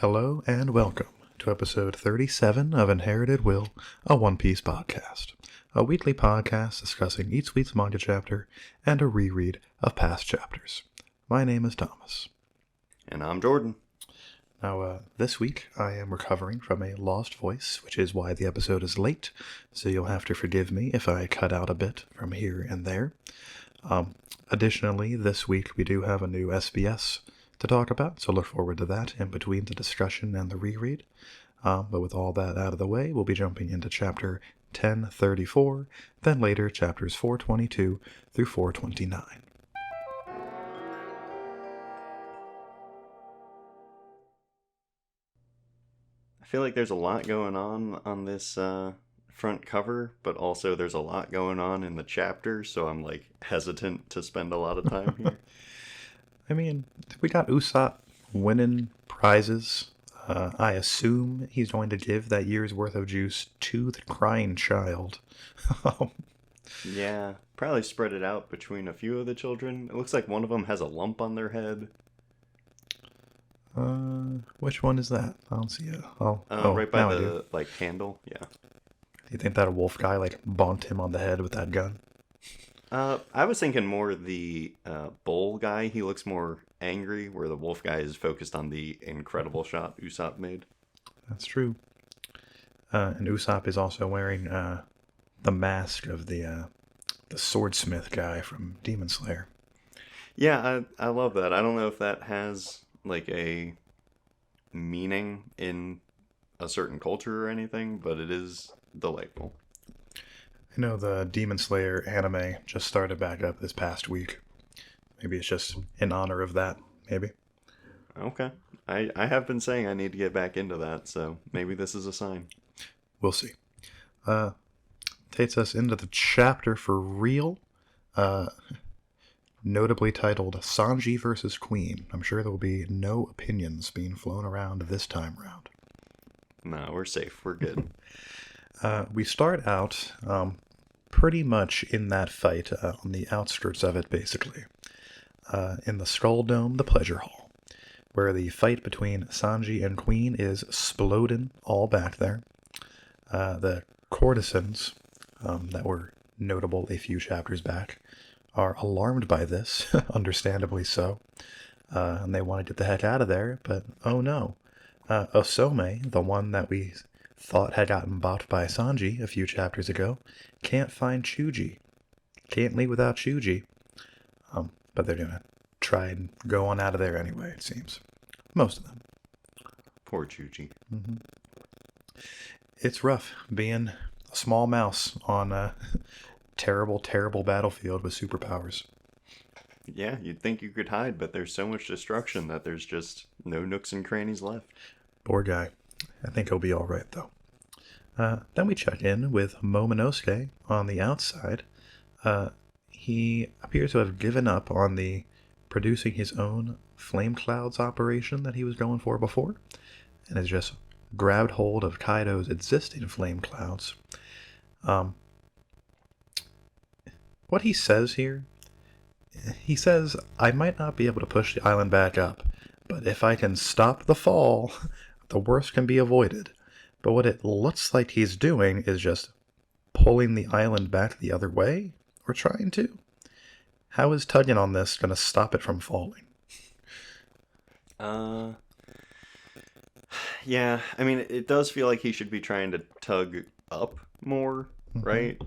Hello and welcome to episode 37 of Inherited Will, a One Piece podcast. A weekly podcast discussing each week's manga chapter and a reread of past chapters. My name is Thomas. And I'm Jordan. Now, this week I am recovering from a lost voice, which is why the episode is late, so you'll have to forgive me if I cut out a bit from here and there. Additionally, this week we do have a new SBS to talk about, so look forward to that in between the discussion and the reread. But with all that out of the way, we'll be jumping into chapter 1034, then later chapters 422 through 429. I feel like there's a lot going on this front cover, but also there's a lot going on in the chapter, so I'm like hesitant to spend a lot of time here. I mean, we got Usopp winning prizes. I assume he's going to give that year's worth of juice to the crying child. Yeah, probably spread it out between a few of the children. It looks like one of them has a lump on their head. Which one is that? I don't see it. Right by the handle. Yeah. Do you think that a wolf guy bonked him on the head with that gun? I was thinking more the bull guy. He looks more angry, where the wolf guy is focused on the incredible shot Usopp made. That's true. And Usopp is also wearing the mask of the swordsmith guy from Demon Slayer. Yeah, I love that. I don't know if that has a meaning in a certain culture or anything, but it is delightful. I know the Demon Slayer anime just started back up this past week. Maybe it's just in honor of that, maybe. Okay. I have been saying I need to get back into that, so maybe this is a sign. We'll see. Takes us into the chapter for real. Notably titled Sanji versus Queen. I'm sure there will be no opinions being flown around this time round. No, we're safe. We're good. We start out pretty much in that fight on the outskirts of it, basically. In the Skull Dome, the Pleasure Hall, where the fight between Sanji and Queen is sploding all back there. The courtesans that were notable a few chapters back are alarmed by this, understandably so, and they want to get the heck out of there, but oh no. Osome, the one that we thought had gotten bopped by Sanji a few chapters ago, can't find Chuji. Can't leave without Chuji. But they're gonna try and go on out of there anyway, it seems. Most of them. Poor Chuji. Mm-hmm. It's rough being a small mouse on a terrible, terrible battlefield with superpowers. Yeah, you'd think you could hide, but there's so much destruction that there's just no nooks and crannies left. Poor guy. I think he'll be alright, though. Then we check in with Momonosuke on the outside. He appears to have given up on the producing his own flame clouds operation that he was going for before, and has just grabbed hold of Kaido's existing flame clouds. What he says here, he says, I might not be able to push the island back up, but if I can stop the fall, the worst can be avoided. But what it looks like he's doing is just pulling the island back the other way, or trying to. How is tugging on this going to stop it from falling? Yeah, I mean, it does feel like he should be trying to tug up more, right?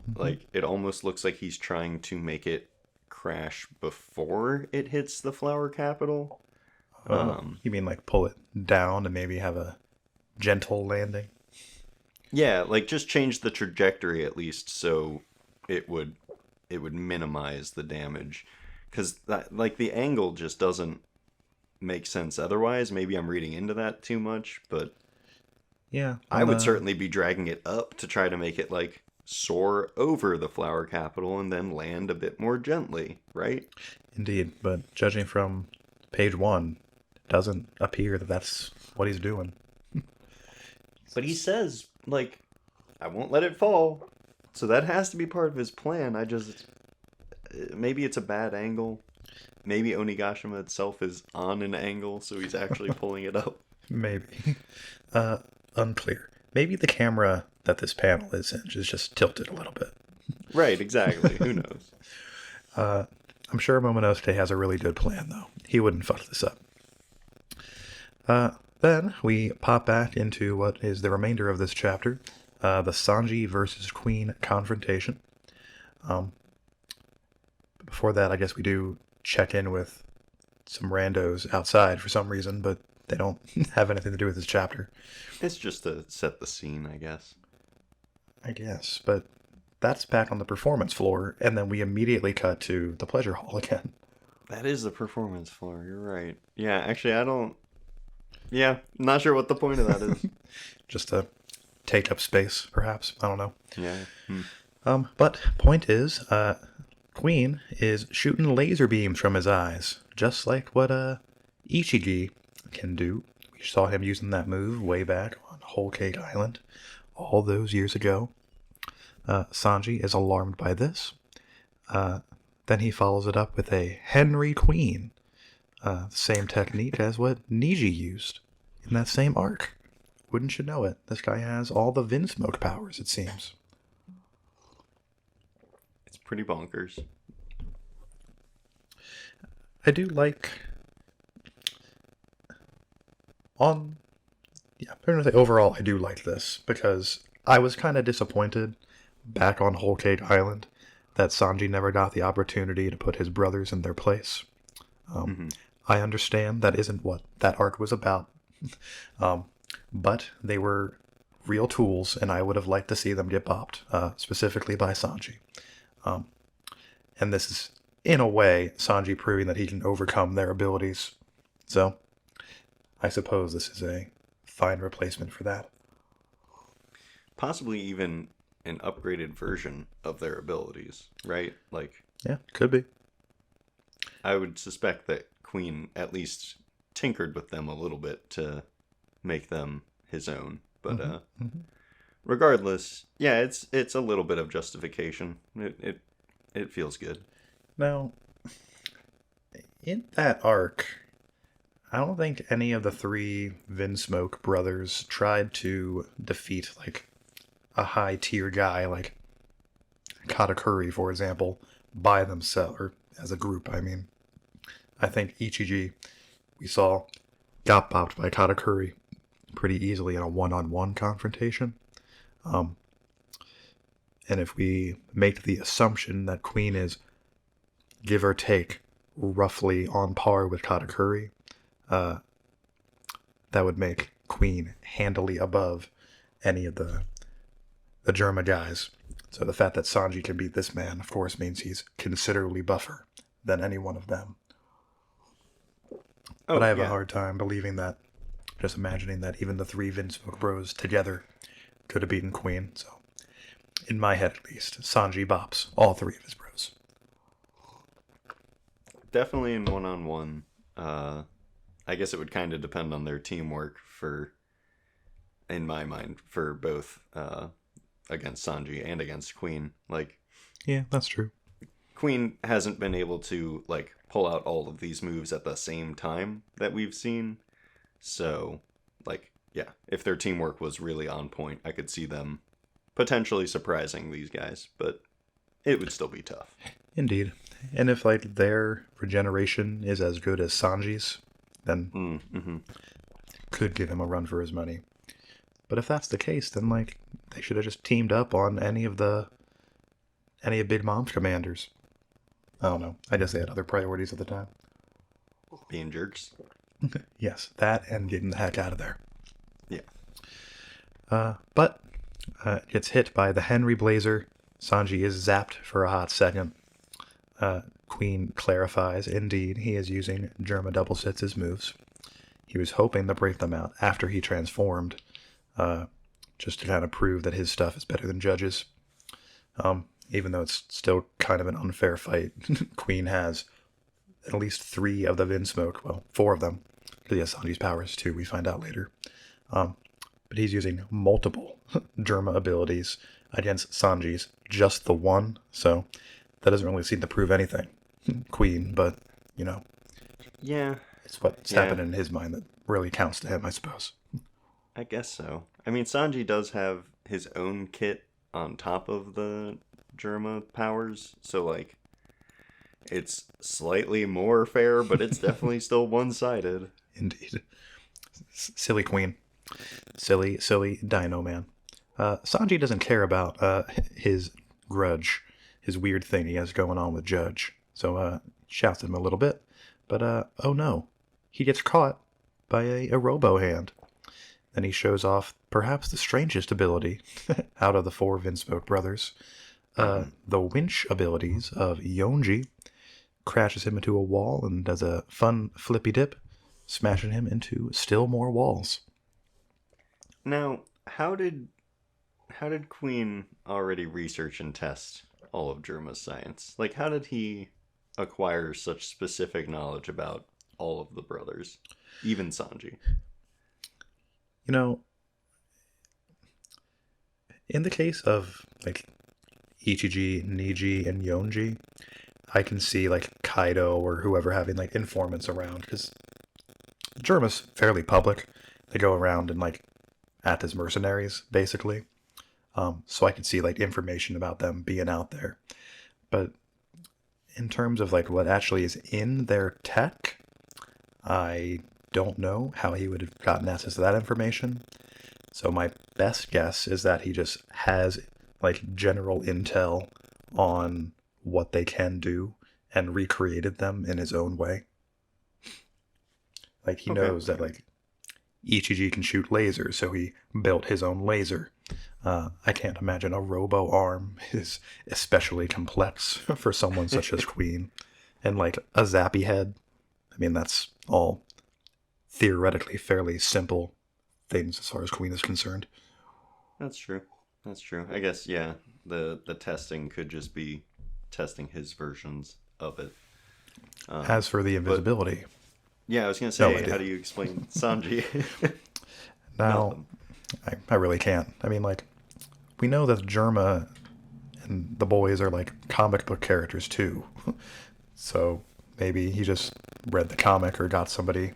It almost looks like he's trying to make it crash before it hits the flower capital. You mean pull it down and maybe have a gentle landing? Yeah, just change the trajectory at least so it would minimize the damage. Because the angle just doesn't make sense otherwise. Maybe I'm reading into that too much, but yeah, I would certainly be dragging it up to try to make it soar over the flower capital and then land a bit more gently, right? Indeed, but judging from page 1, it doesn't appear that that's what he's doing. But he says, I won't let it fall. So that has to be part of his plan. Maybe it's a bad angle. Maybe Onigashima itself is on an angle, so he's actually pulling it up. Maybe. Unclear. Maybe the camera that this panel is in is just tilted a little bit. Right, exactly. Who knows? I'm sure Momonosuke has a really good plan, though. He wouldn't fuck this up. Then we pop back into what is the remainder of this chapter, the Sanji versus Queen confrontation. Before that, I guess we do check in with some randos outside for some reason, but they don't have anything to do with this chapter. It's just to set the scene, I guess. I guess, but that's back on the performance floor, and then we immediately cut to the pleasure hall again. That is the performance floor. You're right. Yeah, actually, I don't. Yeah, not sure what the point of that is. Just to take up space, perhaps. I don't know. Yeah. But point is, Queen is shooting laser beams from his eyes, just like what Ichigi can do. We saw him using that move way back on Whole Cake Island all those years ago. Sanji is alarmed by this. Then he follows it up with a Henry Queen. Same technique as what Niji used in that same arc. Wouldn't you know it? This guy has all the Vinsmoke powers, it seems. It's pretty bonkers. I do like... I'm going to say overall I do like this, because I was kind of disappointed back on Whole Cake Island that Sanji never got the opportunity to put his brothers in their place. I understand that isn't what that arc was about, but they were real tools, and I would have liked to see them get bopped, specifically by Sanji. And this is, in a way, Sanji proving that he can overcome their abilities. So, I suppose this is a fine replacement for that. Possibly even an upgraded version of their abilities, right? Like, Yeah, could be. I would suspect that Queen at least tinkered with them a little bit to make them his own. But regardless, yeah, it's a little bit of justification. It feels good. Now, in that arc, I don't think any of the three Vinsmoke brothers tried to defeat, like, a high-tier guy like Katakuri, for example, by themselves, or as a group, I mean. I think Ichigi, we saw, got bopped by Katakuri pretty easily in a one-on-one confrontation. And if we make the assumption that Queen is, give or take, roughly on par with Katakuri, that would make Queen handily above any of the Germa guys. So the fact that Sanji can beat this man, of course, means he's considerably buffer than any one of them. But I have a hard time believing that, just imagining that even the three Vinsmoke bros together could have beaten Queen. So, in my head at least, Sanji bops all three of his bros. Definitely in one-on-one. I guess it would kind of depend on their teamwork in my mind, for both against Sanji and against Queen. Like, Yeah, that's true. Queen hasn't been able to, like, pull out all of these moves at the same time that we've seen. So, like, yeah, if their teamwork was really on point, I could see them potentially surprising these guys, but it would still be tough. Indeed. And if, like, their regeneration is as good as Sanji's, then could give him a run for his money. But if that's the case, then, like, they should have just teamed up on any of Big Mom's commanders. I don't know. I guess they had other priorities at the time. Being jerks. Yes, that and getting the heck out of there. Yeah. But gets hit by the Henry Blazer. Sanji is zapped for a hot second. Queen clarifies, indeed, he is using Germa double sits moves. He was hoping to break them out after he transformed, just to kind of prove that his stuff is better than Judge's. Even though it's still kind of an unfair fight. Queen has at least 3 of the Vinsmoke, well, 4 of them, because he has Sanji's powers too, we find out later. But he's using multiple Germa abilities against Sanji's, just the one, so that doesn't really seem to prove anything. Queen, but, you know. Yeah. It's what's Yeah, happening in his mind that really counts to him, I suppose. I guess so. I mean, Sanji does have his own kit on top of the Germa powers, so like it's slightly more fair, but it's definitely still one-sided. Indeed. Silly Queen. Silly Dino Man. Sanji doesn't care about his grudge, his weird thing he has going on with Judge. So shouts at him a little bit. But oh no, he gets caught by a robo hand. Then he shows off perhaps the strangest ability out of the four Vinsmoke brothers. The winch abilities of Yonji crashes him into a wall and does a fun flippy dip, smashing him into still more walls. Now, how did Queen already research and test all of Germa's science? Like, how did he acquire such specific knowledge about all of the brothers, even Sanji? You know, in the case of like Ichiji, Niji, and Yonji, I can see like Kaido or whoever having like informants around because Germa's fairly public. They go around and like act as mercenaries, basically. So I could see like information about them being out there. But in terms of like what actually is in their tech, I don't know how he would have gotten access to that information. So my best guess is that he just has like general intel on what they can do and recreated them in his own way. Like he Okay. knows that like Ichiji can shoot lasers, so he built his own laser. I can't imagine a robo arm is especially complex for someone such as Queen. And like a zappy head, I mean, that's all theoretically fairly simple things as far as Queen is concerned. That's true. That's true. I guess yeah. The testing could just be testing his versions of it. As for the But invisibility, yeah, I was gonna no say, how idea. do you explain Sanji? Now, Nothing. I really can't. I mean, like, we know that Germa and the boys are like comic book characters too. So maybe he just read the comic or got somebody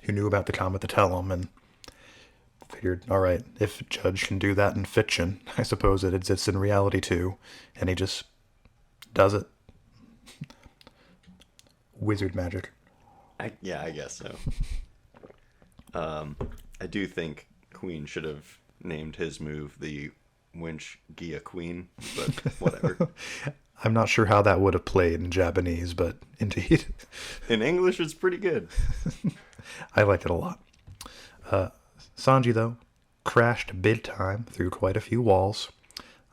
who knew about the comic to tell him and figured, all right, if Judge can do that in fiction, I suppose it exists in reality too. And he just does it. Wizard magic. Yeah, I guess so. I do think Queen should have named his move the Winch Guillo-Queen, but whatever. I'm not sure how that would have played in Japanese, but indeed, In English, it's pretty good. I like it a lot. Sanji, though, crashed big time through quite a few walls.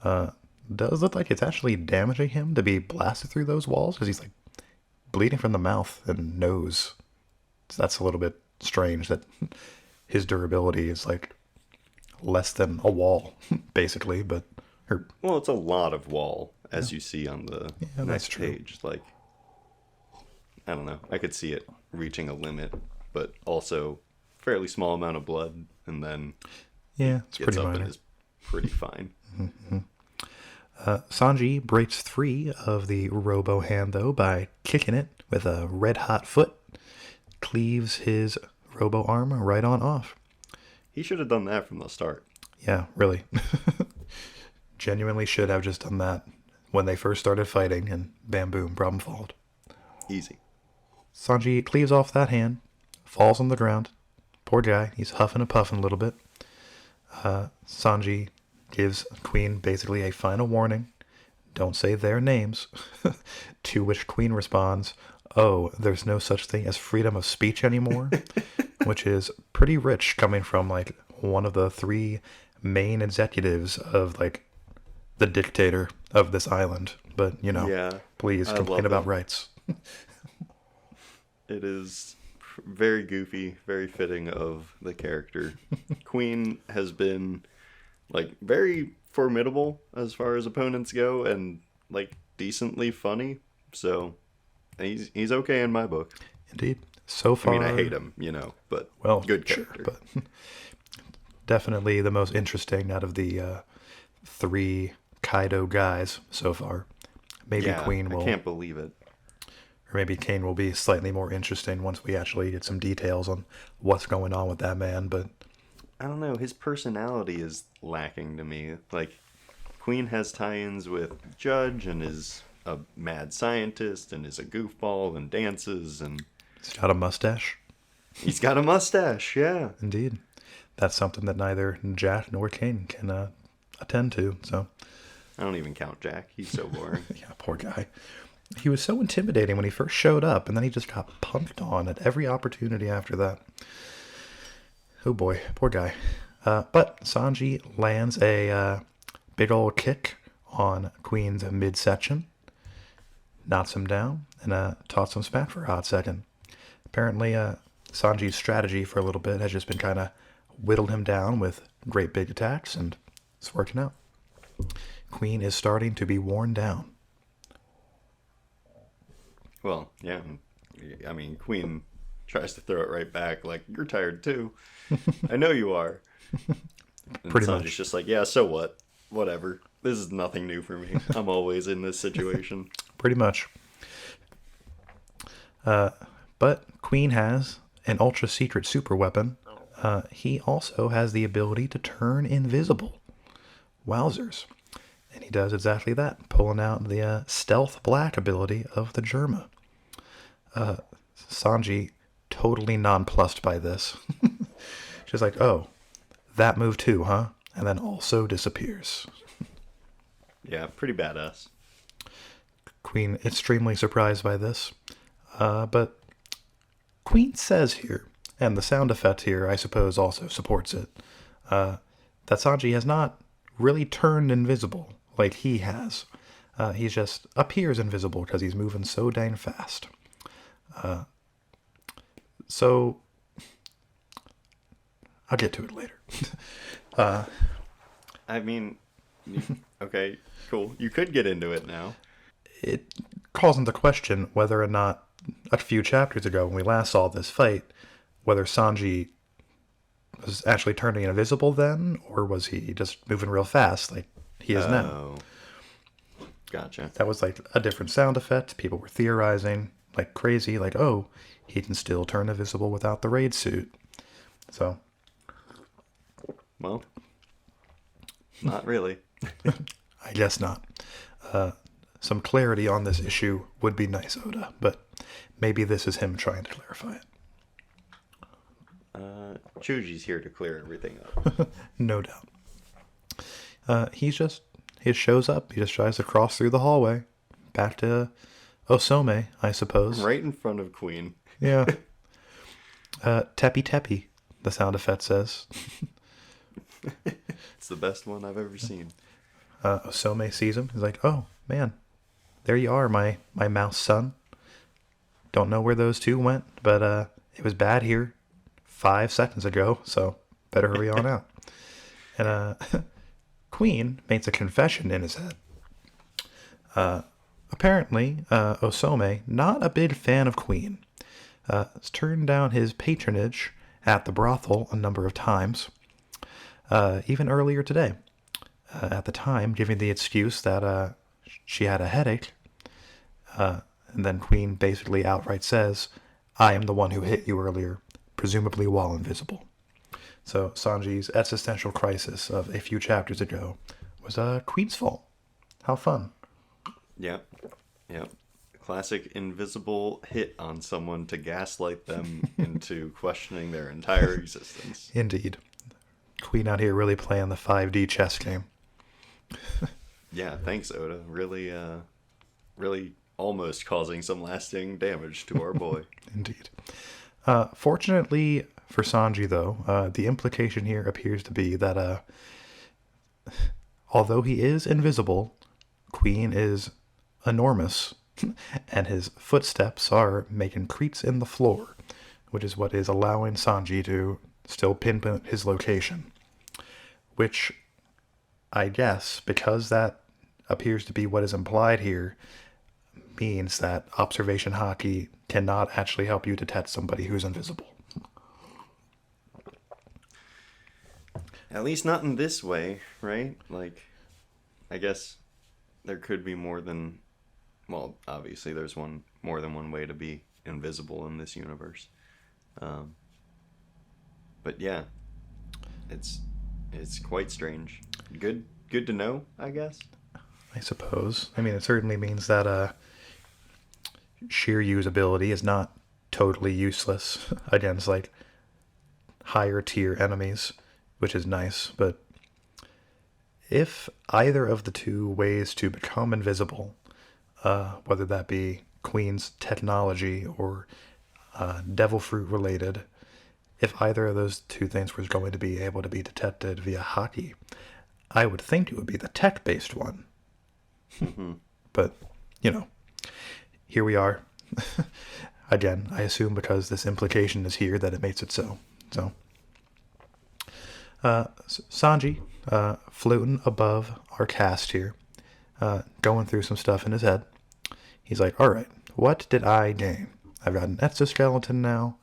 Does look like it's actually damaging him to be blasted through those walls because he's like bleeding from the mouth and nose. So that's a little bit strange that his durability is like less than a wall, basically. But or Well, it's a lot of wall, as you see on the yeah, that's next true. page. Like, I don't know. I could see it reaching a limit, but also fairly small amount of blood, and then Yeah, it's gets pretty up minor. and is pretty fine. Sanji breaks free of the robo hand, though, by kicking it with a red hot foot, cleaves his robo arm right on off. He should have done that from the start. Yeah, really. Genuinely should have just done that when they first started fighting, and bam, boom, problem solved. Easy. Sanji cleaves off that hand, falls on the ground. Poor guy, he's huffing and puffing a little bit. Sanji gives Queen basically a final warning. Don't say their names. To which Queen responds, oh, there's no such thing as freedom of speech anymore, which is pretty rich coming from like one of the three main executives of like the dictator of this island. But, you know, Yeah, please I complain love about it. rights. It is very goofy, very fitting of the character. Queen has been like very formidable as far as opponents go, and like decently funny. So he's okay in my book. Indeed. So I far, mean, I hate him, but well, good sure, character. but definitely the most interesting out of the three Kaido guys so far. Maybe Yeah, Queen I will, can't believe it. Or maybe Kane will be slightly more interesting once we actually get some details on what's going on with that man, but I don't know. His personality is lacking to me. Like, Queen has tie-ins with Judge and is a mad scientist and is a goofball and dances and he's got a mustache. he's got a mustache. Yeah. Indeed. That's something that neither Jack nor Kane can attend to, so. I don't even count Jack. He's so boring. Yeah, poor guy. He was so intimidating when he first showed up, and then he just got punked on at every opportunity after that. Oh boy, poor guy. But Sanji lands a big old kick on Queen's midsection, knocks him down, and tossed him back for a hot second. Apparently, Sanji's strategy for a little bit has just been kind of whittled him down with great big attacks, and it's working out. Queen is starting to be worn down. Well, yeah. I mean, Queen tries to throw it right back, like, you're tired too. I know you are. And Pretty Sanji's much. just like, yeah, so what? Whatever. This is nothing new for me. I'm always in this situation. Pretty much. But Queen has an ultra secret super weapon. He also has the ability to turn invisible. Wowzers. And he does exactly that, pulling out the stealth black ability of the Germa. Sanji, totally nonplussed by this. She's like, oh, that move too, huh? And then also disappears. Yeah, pretty badass. Queen extremely surprised by this. But Queen says here, and the sound effect here, I suppose, also supports it, that Sanji has not really turned invisible like he has. He just appears invisible because he's moving so dang fast. So, I'll get to it later. I mean, okay, cool. You could get into it now. It calls into question whether or not, a few chapters ago when we last saw this fight, whether Sanji was actually turning invisible then, or was he just moving real fast like he is now? Oh, gotcha. That was like a different sound effect. People were theorizing like crazy, like, oh, he can still turn invisible without the raid suit. So, Well, not really. I guess not. Some clarity on this issue would be nice, Oda, but maybe this is him trying to clarify it. Chuji's here to clear everything up. No doubt. He shows up. He just tries to cross through the hallway. Back to Osome, I suppose. Right in front of Queen. Yeah. Teppy teppy, the sound effect says. It's the best one I've ever seen. Osome sees him. He's like, oh, man. There you are, my mouse son. Don't know where those two went, but it was bad here 5 seconds ago, so better hurry on out. And Queen makes a confession in his head. Apparently, Osome, not a big fan of Queen, has turned down his patronage at the brothel a number of times, even earlier today. At the time, giving the excuse that she had a headache. And then Queen basically outright says, I am the one who hit you earlier, presumably while invisible. So Sanji's existential crisis of a few chapters ago was Queen's fault. How fun. Yep. Classic invisible hit on someone to gaslight them into questioning their entire existence. Indeed. Queen out here really playing the 5D chess game. Yeah, thanks, Oda. Really, really almost causing some lasting damage to our boy. Indeed. Fortunately for Sanji, though, the implication here appears to be that although he is invisible, Queen is enormous, and his footsteps are making creaks in the floor, which is what is allowing Sanji to still pinpoint his location. Which, I guess, because that appears to be what is implied here, means that observation hockey cannot actually help you detect somebody who's invisible. At least not in this way, right? Like, I guess there could be more than... Well, obviously there's one more than one way to be invisible in this universe. But yeah, it's quite strange. Good to know, I guess. I suppose. I mean, it certainly means that sheer usability is not totally useless against like higher tier enemies, which is nice. But if either of the two ways to become invisible, whether that be Queen's technology or devil fruit related, if either of those two things was going to be able to be detected via hockey, I would think it would be the tech-based one. But, here we are. Again, I assume because this implication is here that it makes it so. So, Sanji, floating above our cast here, going through some stuff in his head. He's like, all right, what did I gain? I've got an exoskeleton now,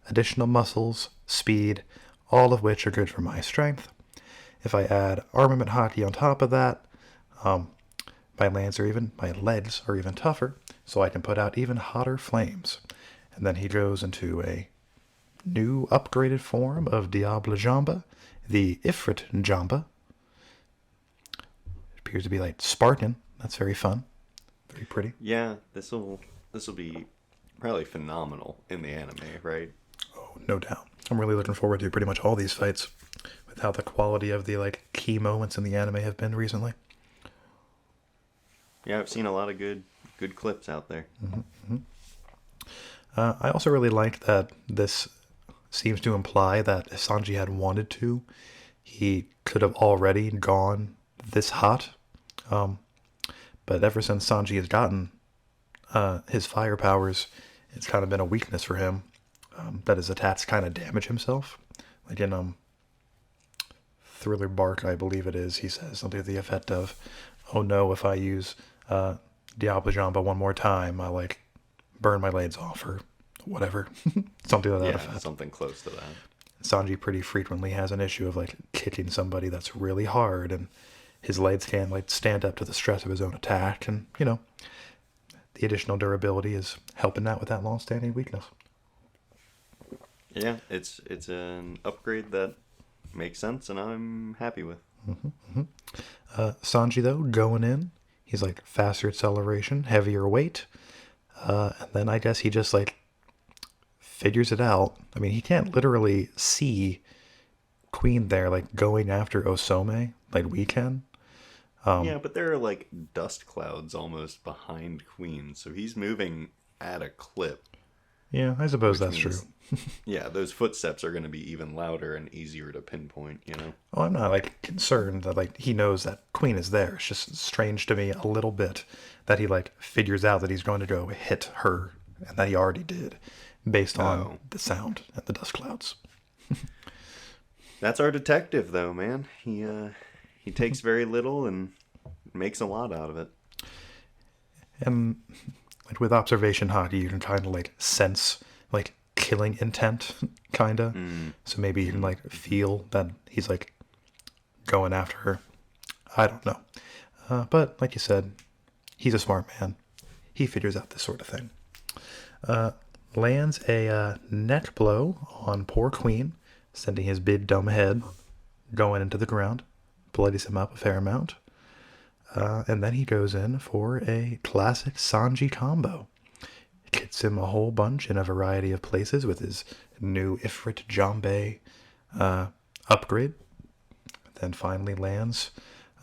additional muscles, speed, all of which are good for my strength. If I add armament hockey on top of that, my legs are even tougher, so I can put out even hotter flames. And then he goes into a new upgraded form of Diable Jamba, the Ifrit Jamba. It appears to be like Spartan. That's very fun. Very pretty. Yeah, this'll be probably phenomenal in the anime, right? Oh, no doubt. I'm really looking forward to pretty much all these fights with how the quality of the like key moments in the anime have been recently. Yeah, I've seen a lot of good clips out there. I also really like that this seems to imply that if Sanji had wanted to, he could have already gone this hot. But ever since Sanji has gotten his fire powers, it's kind of been a weakness for him. That his attacks kind of damage himself. Like in Thriller Bark, I believe it is, he says something to the effect of, oh no, if I use Diable Jamba one more time, I like burn my legs off or whatever. Something to that effect. Something close to that. Sanji pretty frequently has an issue of like kicking somebody that's really hard, and his legs can't like stand up to the stress of his own attack, and the additional durability is helping out with that long-standing weakness. Yeah, it's an upgrade that makes sense, and I'm happy with. Sanji though, going in, he's like faster acceleration, heavier weight, and then I guess he just like figures it out. I mean, he can't literally see Queen there like going after Osome like we can. Yeah, but there are like dust clouds almost behind Queen, so he's moving at a clip. Yeah, I suppose that's true. Yeah, those footsteps are going to be even louder and easier to pinpoint, Oh, I'm not like concerned that like he knows that Queen is there. It's just strange to me a little bit that he like figures out that he's going to go hit her, and that he already did, based on the sound and the dust clouds. That's our detective, though, man. He takes very little and makes a lot out of it. And like with observation hockey, you can kind of like sense like killing intent, kind of. So maybe you can like feel that he's like going after her. I don't know. But like you said, he's a smart man. He figures out this sort of thing. Lands a neck blow on poor Queen, sending his big dumb head going into the ground. Bloodies him up a fair amount. And then he goes in for a classic Sanji combo. Hits him a whole bunch in a variety of places with his new Ifrit Jambe upgrade. Then finally lands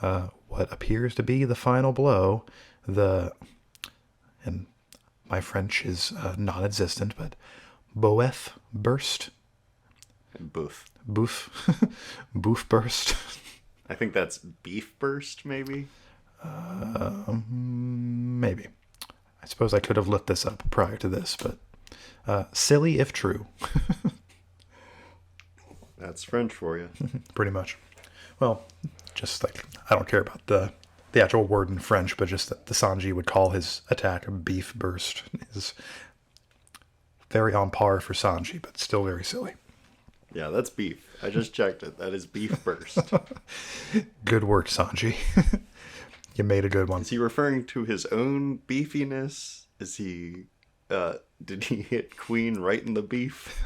what appears to be the final blow. And my French is non-existent, but Boef burst. Boof. Boof burst. I think that's beef burst, maybe? Maybe. I suppose I could have looked this up prior to this, but silly if true. That's French for you. Pretty much. Well, just like, I don't care about the actual word in French, but just that the Sanji would call his attack a beef burst is very on par for Sanji, but still very silly. Yeah, that's beef. I just checked it. That is beef burst. Good work, Sanji. You made a good one. Is he referring to his own beefiness? Is he did he hit Queen right in the beef?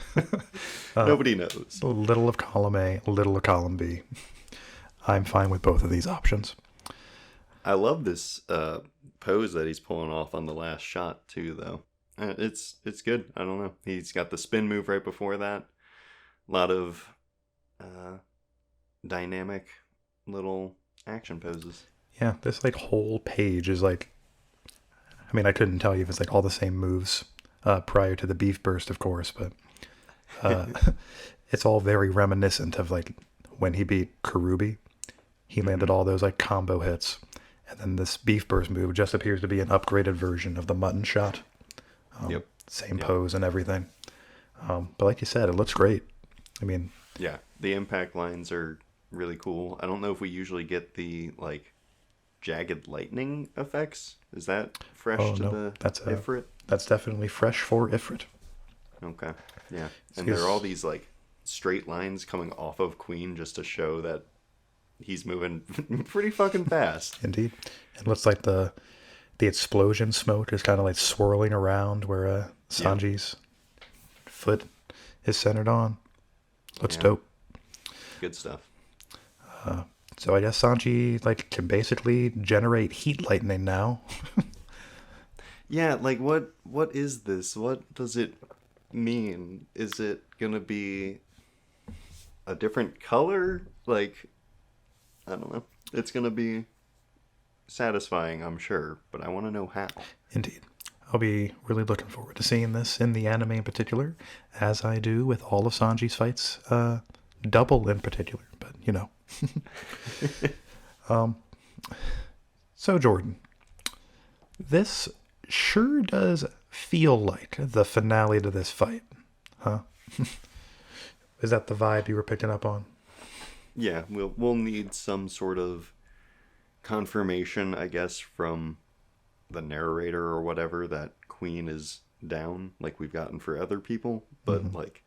Nobody knows. A little of column A, a little of column B. I'm fine with both of these options. I love this pose that he's pulling off on the last shot too, though. It's good. I don't know. He's got the spin move right before that. A lot of dynamic little action poses. Yeah, this like whole page is like, I mean, I couldn't tell you if it's like all the same moves prior to the beef burst, of course, but it's all very reminiscent of like when he beat Karubi. He landed all those like combo hits. And then this beef burst move just appears to be an upgraded version of the mutton shot. Yep. Same pose and everything. But like you said, it looks great. I mean... Yeah, the impact lines are really cool. I don't know if we usually get the, like, jagged lightning effects. Is that fresh the Ifrit? That's definitely fresh for Ifrit. Okay, yeah. And there are all these, like, straight lines coming off of Queen just to show that he's moving pretty fucking fast. Indeed. It looks like the explosion smoke is kind of like swirling around where Sanji's foot is centered on. Looks dope. Good stuff. So I guess Sanji like can basically generate heat lightning now. Yeah, like what is this? What does it mean? Is it gonna be a different color? Like, I don't know. It's going to be satisfying, I'm sure, but I want to know how. Indeed. I'll be really looking forward to seeing this in the anime in particular, as I do with all of Sanji's fights, double in particular, but you know. So, Jordan, this sure does feel like the finale to this fight, huh? Is that the vibe you were picking up on? Yeah, we'll need some sort of confirmation, I guess, from the narrator or whatever that Queen is down, like we've gotten for other people. But like,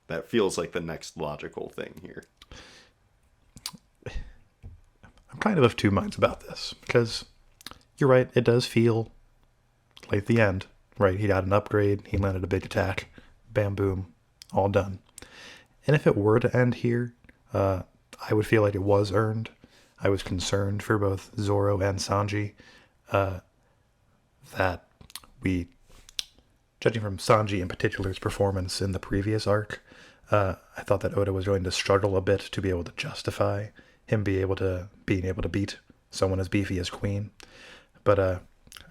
that feels like the next logical thing here. I'm kind of 2 minds about this because you're right. It does feel like the end, right? He got an upgrade. He landed a big attack. Bam, boom, all done. And if it were to end here, I would feel like it was earned. I was concerned for both Zoro and Sanji that we, judging from Sanji in particular's performance in the previous arc, I thought that Oda was going to struggle a bit to be able to justify him being able to beat someone as beefy as Queen. But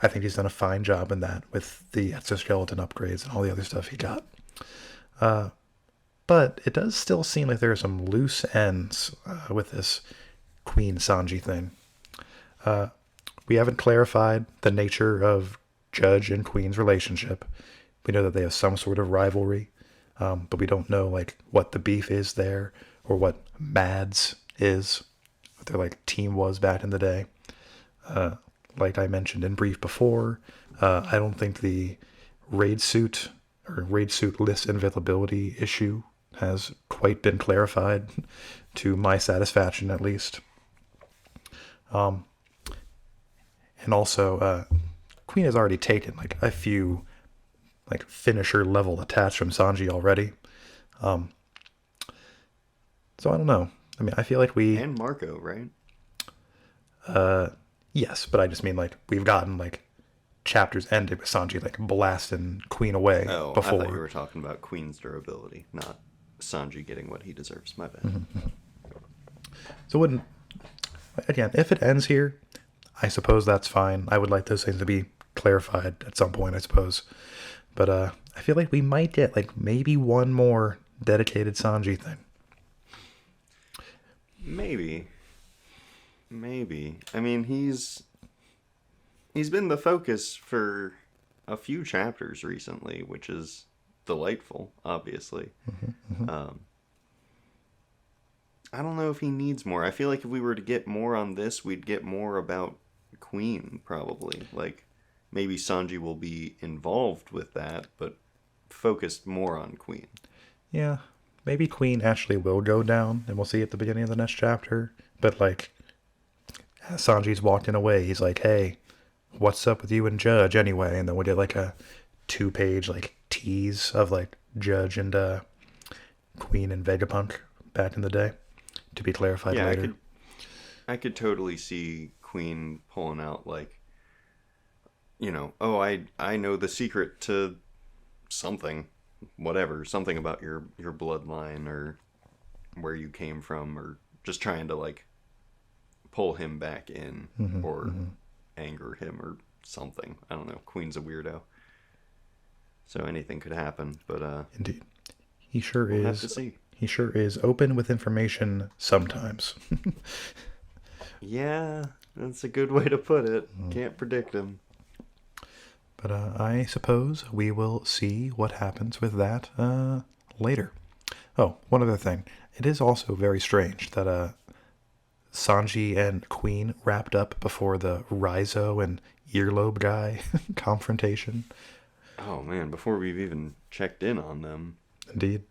I think he's done a fine job in that with the exoskeleton upgrades and all the other stuff he got. But it does still seem like there are some loose ends with this Queen Sanji thing. We haven't clarified the nature of Judge and Queen's relationship. We know that they have some sort of rivalry, but we don't know like what the beef is there or what Mads is, what their like team was back in the day. Like I mentioned in brief before, I don't think the raid suit list availability issue has quite been clarified, to my satisfaction at least. And also, Queen has already taken like a few like finisher level attacks from Sanji already. So I don't know. I mean, I feel like we... And Marco, right? Yes, but I just mean like we've gotten like chapters ended with Sanji like blasting Queen away before. I thought you were talking about Queen's durability, not Sanji getting what he deserves. My bad. So again, if it ends here, I suppose that's fine. I would like those things to be clarified at some point, I suppose. But I feel like we might get like maybe one more dedicated Sanji thing. Maybe. I mean, he's been the focus for a few chapters recently, which is delightful, obviously. I don't know if he needs more. I feel like if we were to get more on this, we'd get more about Queen, probably. Like, maybe Sanji will be involved with that, but focused more on Queen. Yeah, maybe Queen actually will go down, and we'll see at the beginning of the next chapter. But, like, as Sanji's walking away, he's like, hey, what's up with you and Judge anyway? And then we'll get, like, a 2-page like tease of like Judge and Queen and Vegapunk back in the day, to be clarified Yeah, later. I could totally see Queen pulling out like, oh, I know the secret to something, whatever, something about your bloodline or where you came from, or just trying to like pull him back in or anger him or something. I don't know. Queen's a weirdo, so anything could happen. But Indeed, he sure we'll is. have to see. He sure is open with information sometimes. Yeah, that's a good way to put it. Can't predict him. But I suppose we will see what happens with that later. Oh, one other thing. It is also very strange that Sanji and Queen wrapped up before the Raizo and Earlobe guy confrontation. Oh man, before we've even checked in on them. Indeed.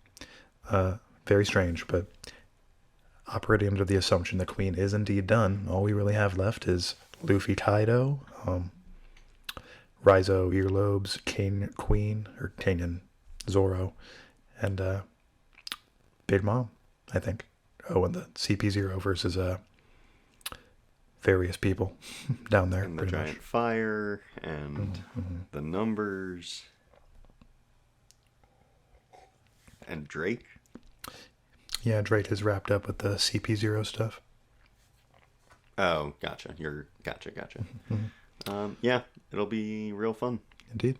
Very strange, but operating under the assumption that Queen is indeed done, all we really have left is Luffy Kaido, Raizo Earlobes, King Queen, or King and Zoro, and Big Mom, I think. Oh, and the CP0 versus various people down there. And the giant fire, and the numbers. And Drake. Yeah, Drake is wrapped up with the CP0 stuff. Oh, gotcha. Gotcha. Yeah, it'll be real fun. Indeed.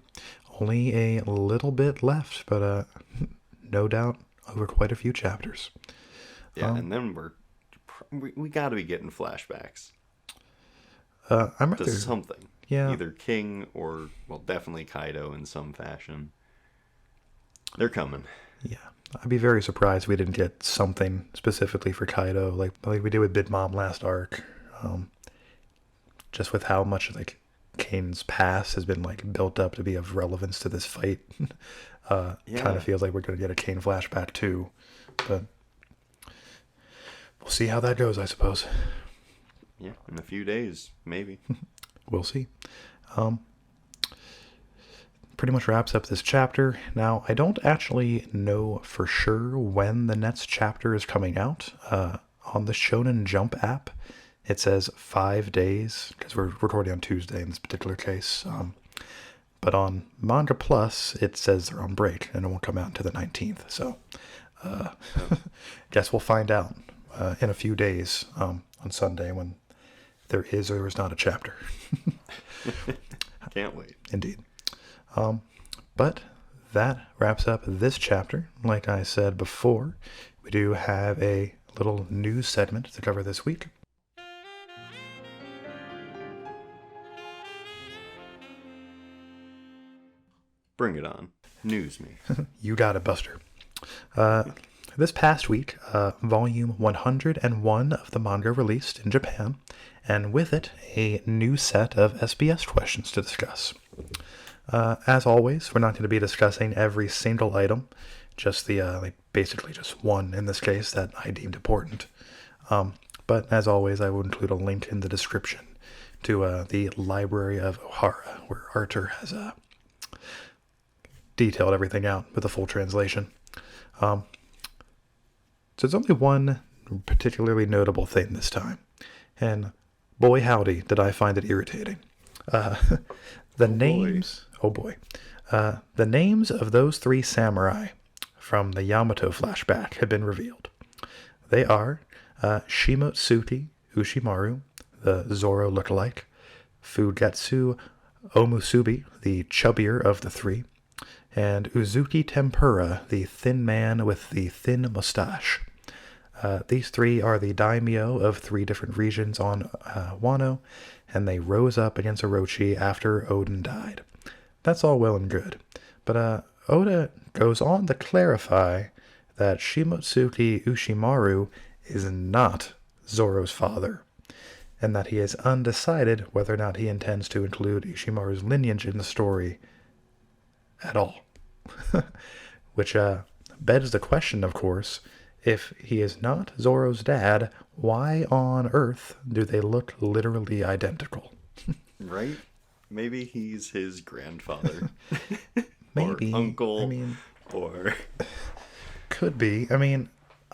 Only a little bit left, but no doubt over quite a few chapters. Yeah, and then we got to be getting flashbacks. I'm to something. Yeah. Either King or, well, definitely Kaido in some fashion. They're coming. Yeah. I'd be very surprised if we didn't get something specifically for Kaido, like we did with Big Mom last arc. Just with how much like Kane's past has been like built up to be of relevance to this fight. Kind of feels like we're going to get a Kane flashback too, but we'll see how that goes, I suppose. Yeah, in a few days, maybe. We'll see. Pretty much wraps up this chapter. Now, I don't actually know for sure when the next chapter is coming out. On the Shonen Jump app, it says 5 days, because we're recording on Tuesday in this particular case. But on Manga Plus, it says they're on break, and it won't come out until the 19th. So, guess we'll find out in a few days on Sunday when there is or is not a chapter. Can't wait. Indeed. But that wraps up this chapter. Like I said before, we do have a little news segment to cover this week. Bring it on. News me. You got it, Buster. This past week, volume 101 of the manga released in Japan, and with it, a new set of SBS questions to discuss. As always, we're not going to be discussing every single item, just the basically just one in this case that I deemed important. But as always, I will include a link in the description to the Library of Ohara, where Arthur has detailed everything out with a full translation. So there's only one particularly notable thing this time, and boy howdy did I find it irritating. The names of those 3 samurai from the Yamato flashback have been revealed. They are Shimotsuki Ushimaru, the Zoro lookalike, Fugatsu Omusubi, the chubbier of the 3, and Uzuki Tempura, the thin man with the thin mustache. These 3 are the daimyo of 3 different regions on Wano, and they rose up against Orochi after Odin died. That's all well and good, but Oda goes on to clarify that Shimotsuki Ushimaru is not Zoro's father, and that he is undecided whether or not he intends to include Ushimaru's lineage in the story at all. Which begs the question, of course, if he is not Zoro's dad, why on earth do they look literally identical? Right? Maybe he's his grandfather. Maybe. or uncle, I mean, or could be. I mean,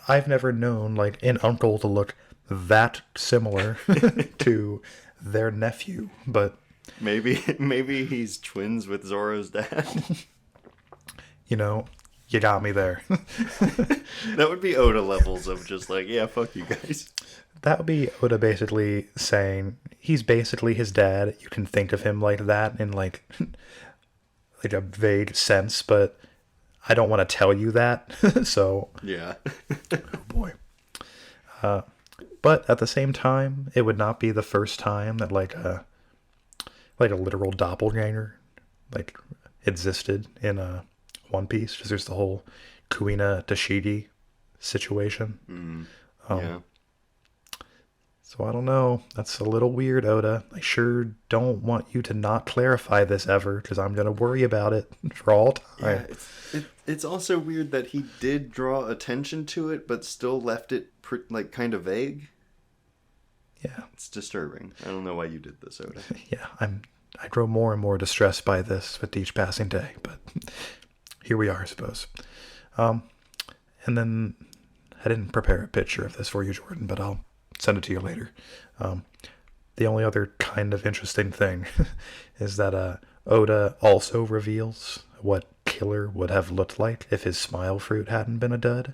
I've never known like an uncle to look that similar to their nephew, but maybe he's twins with Zoro's dad. you know, you got me there. That would be Oda levels of just like, yeah, fuck you guys. That would be Oda basically saying he's basically his dad. You can think of him like that in like like a vague sense, but I don't want to tell you that. So, Yeah. oh boy. But at the same time, it would not be the first time that like a literal doppelganger like existed in a One Piece. Because there's the whole Kuina Tashigi situation. Yeah. So I don't know. That's a little weird, Oda. I sure don't want you to not clarify this ever, because I'm gonna worry about it for all time. Yeah, it's also weird that he did draw attention to it, but still left it like kind of vague. Yeah, It's disturbing. I don't know why you did this, Oda. yeah. I grow more and more distressed by this with each passing day, but here we are, I suppose. And then I didn't prepare a picture of this for you, Jordan, but I'll send it to you later. The only other kind of interesting thing is that Oda also reveals what Killer would have looked like if his smile fruit hadn't been a dud.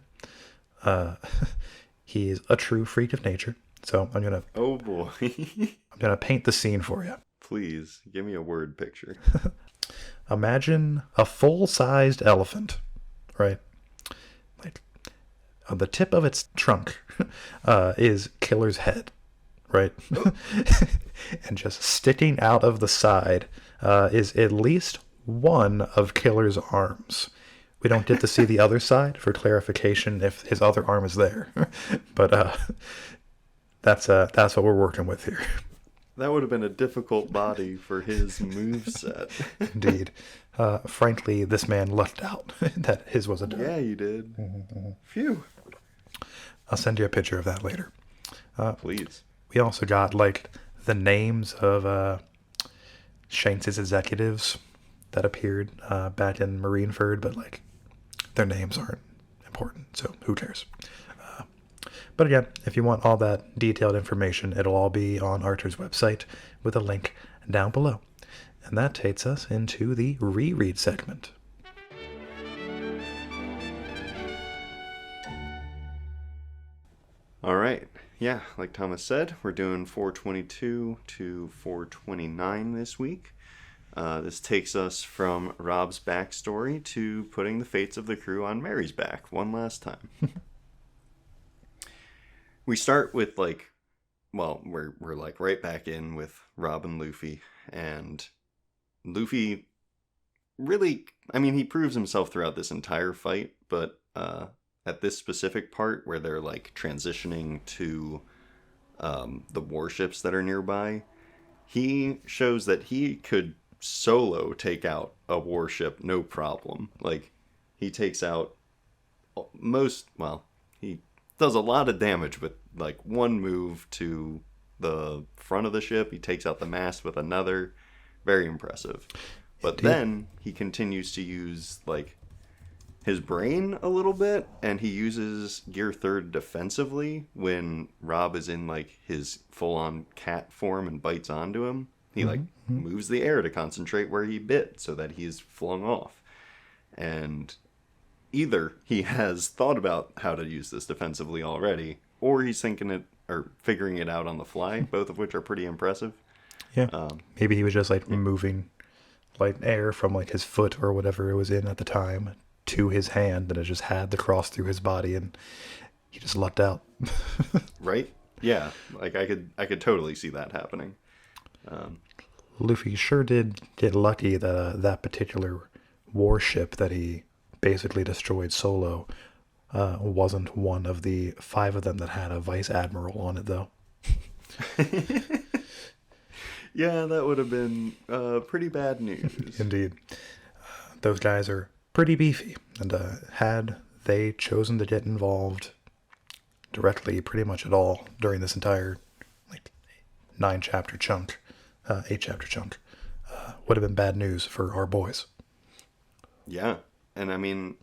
He's a true freak of nature, so Oh boy. I'm gonna paint the scene for you. Please, give me a word picture. Imagine a full-sized elephant, right? Like on the tip of its trunk is Killer's head, right? And just sticking out of the side is at least one of Killer's arms. We don't get to see the other side for clarification if his other arm is there, but that's what we're working with here. That would have been a difficult body for his moveset. Indeed. Frankly, this man lucked out that his was a dud. Yeah, you did. Phew. I'll send you a picture of that later. Please. We also got like the names of Shanks' executives that appeared back in Marineford, but like their names aren't important, so who cares? But again, if you want all that detailed information, it'll all be on Archer's website with a link down below. And that takes us into the reread segment. All right. Yeah, like Thomas said, we're doing 422 to 429 this week. This takes us from Rob's backstory to putting the fates of the crew on Mary's back one last time. We start with we're like right back in with Rob and Luffy, and Luffy really, I mean, he proves himself throughout this entire fight, but at this specific part where they're like transitioning to the warships that are nearby, he shows that he could solo take out a warship no problem. Like, he takes out he does a lot of damage with like one move to the front of the ship. He takes out the mast with another. Very impressive. But then he continues to use like his brain a little bit, and he uses Gear Third defensively when Rob is in like his full-on cat form and bites onto him. He moves the air to concentrate where he bit so that he's flung off. And either he has thought about how to use this defensively already, or he's thinking it or figuring it out on the fly, both of which are pretty impressive. Yeah. Maybe he was just like moving like air from like his foot or whatever it was in at the time to his hand, and it just had the cross through his body, and he just lucked out. Right? Yeah. Like I could totally see that happening. Luffy sure did get lucky that that particular warship that he basically destroyed solo wasn't one of the 5 of them that had a vice admiral on it, though. Yeah, that would have been pretty bad news. Indeed. Those guys are pretty beefy, and had they chosen to get involved directly pretty much at all during this entire like 8-chapter chunk, would have been bad news for our boys. Yeah. And I mean,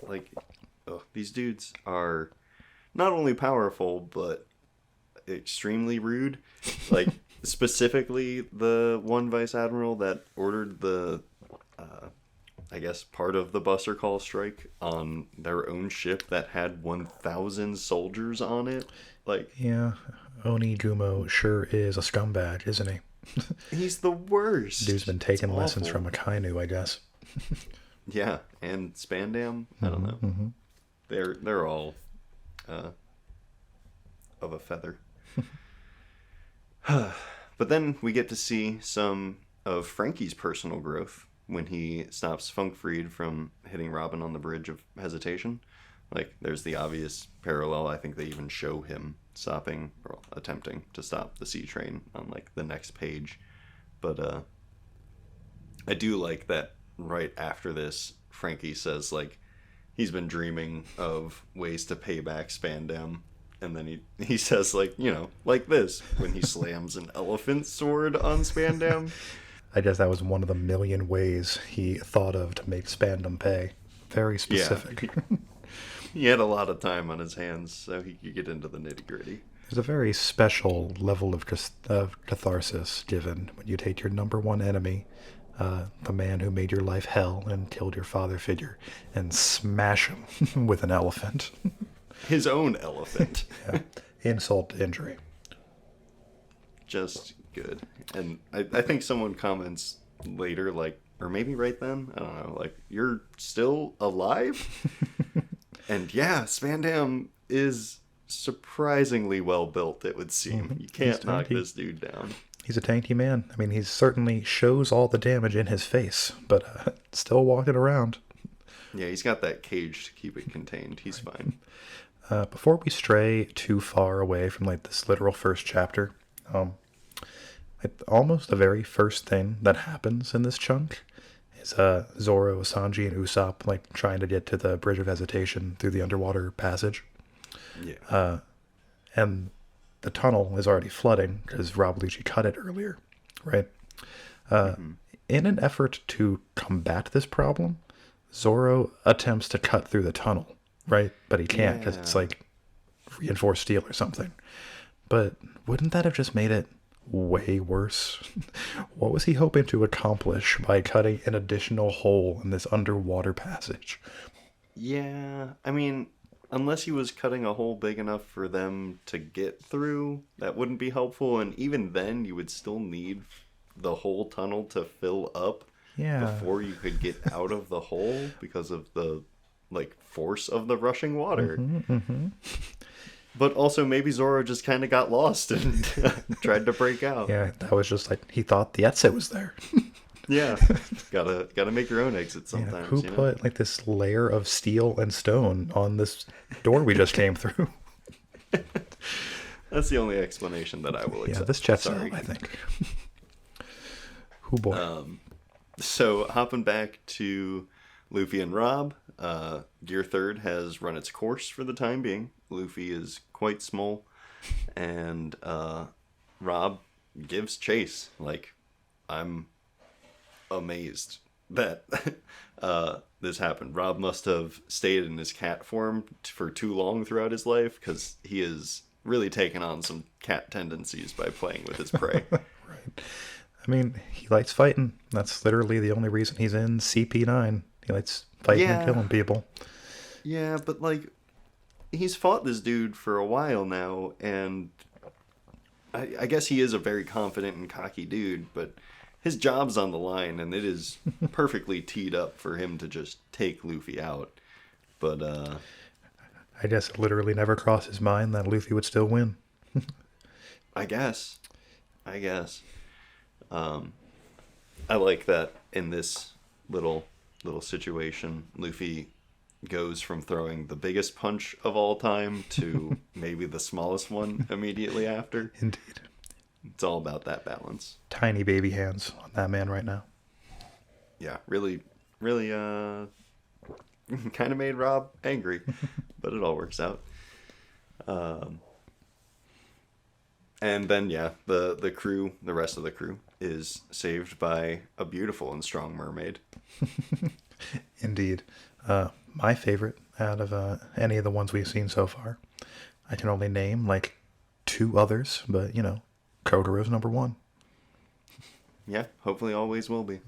like, these dudes are not only powerful, but extremely rude. Like, specifically, the one vice admiral that ordered the, I guess, part of the Buster Call strike on their own ship that had 1,000 soldiers on it. Like, Yeah, Oni Gumo sure is a scumbag, isn't he? he's the Dude's worst. been It's taking lessons awful. from Akainu, I guess. Yeah, and Spandam, I don't know. Mm-hmm. They're all uh, of a feather. But then we get to see some of Frankie's personal growth when he stops Funkfried from hitting Robin on the bridge of hesitation. Like, there's the obvious parallel. I think they even show him stopping, or attempting to stop the sea train on, like, the next page. But I do like that right after this, Frankie says, like, he's been dreaming of ways to pay back Spandam. And then he says, like, like this, when he slams an elephant sword on Spandam. I guess that was one of the million ways he thought of to make Spandam pay. Very Yeah, specific. he had a lot of time on his hands, so he could get into the nitty gritty. There's a very special level of catharsis given when you take your number one enemy, the man who made your life hell and killed your father figure, and smash him with an elephant. His own elephant. Yeah. Insult to injury. Just good. And I think someone comments later, like, or maybe right then, I don't know, like, you're still alive? And yeah, Spandam is surprisingly well built, it would seem. You can't knock this dude down. He's a tanky man. I mean, he certainly shows all the damage in his face, but still walking around. Yeah, he's got that cage to keep it contained. He's fine. Before we stray too far away from like this literal first chapter, almost the very first thing that happens in this chunk is Zoro, Sanji, and Usopp like trying to get to the Bridge of Hesitation through the underwater passage. Yeah. And the tunnel is already flooding because Rob Lucci cut it earlier, right? In an effort to combat this problem, Zoro attempts to cut through the tunnel, right? But he can't because it's like reinforced steel or something. But wouldn't that have just made it way worse? What was he hoping to accomplish by cutting an additional hole in this underwater passage? Yeah, I mean, unless he was cutting a hole big enough for them to get through, that wouldn't be helpful. And even then, you would still need the whole tunnel to fill up before you could get out of the hole because of the like force of the rushing water. But also maybe Zoro just kind of got lost and tried to break out. Yeah, that was just like he thought the exit was there. Yeah, gotta make your own exit sometimes. Who put like this layer of steel and stone on this door we just came through? That's the only explanation that I will accept. Yeah, this checks Sorry. out, I think. Who boy? So hopping back to Luffy and Rob, Gear Third has run its course for the time being. Luffy is quite small, and Rob gives chase. Like, I'm amazed that this happened. Rob must have stayed in his cat form for too long throughout his life, because he is really taken on some cat tendencies by playing with his prey. Right. I mean, he likes fighting. That's literally the only reason he's in CP9. He likes fighting and killing people. Yeah, but like, he's fought this dude for a while now, and I guess he is a very confident and cocky dude, but his job's on the line, and it is perfectly teed up for him to just take Luffy out. But I guess it literally never crossed his mind that Luffy would still win. I guess. I like that in this little situation, Luffy goes from throwing the biggest punch of all time to maybe the smallest one immediately after. Indeed. It's all about that balance. Tiny baby hands on that man right now. Yeah, really, kind of made Rob angry, but it all works out. And then, yeah, the crew, the rest of the crew, is saved by a beautiful and strong mermaid. Indeed. My favorite out of any of the ones we've seen so far. I can only name like two others, but Kotoro's number one. Yeah, hopefully always will be.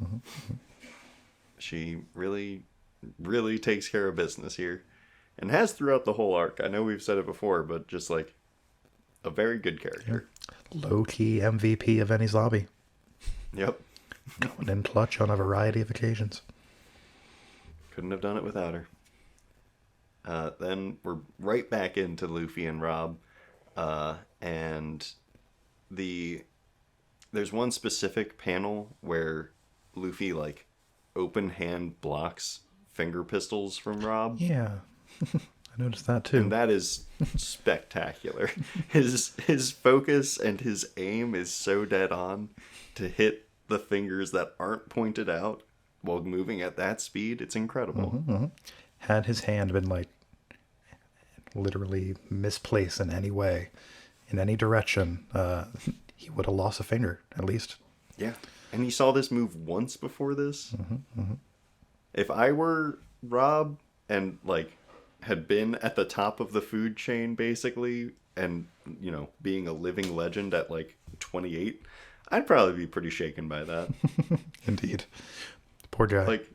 She really, really takes care of business here. And has throughout the whole arc. I know we've said it before, but just like a very good character. Low-key MVP of Enies Lobby. Yep. Going in clutch on a variety of occasions. Couldn't have done it without her. Then we're right back into Luffy and Rob. And there's one specific panel where Luffy like open hand blocks finger pistols from Rob. Yeah. I noticed that too. And that is spectacular. His focus and his aim is so dead on to hit the fingers that aren't pointed out while moving at that speed. It's incredible. Had his hand been like literally misplaced in any way, in any direction, he would have lost a finger at least. Yeah. And he saw this move once before this. If I were Rob and like had been at the top of the food chain basically, and being a living legend at like 28, I'd probably be pretty shaken by that. Indeed. Poor guy. Like,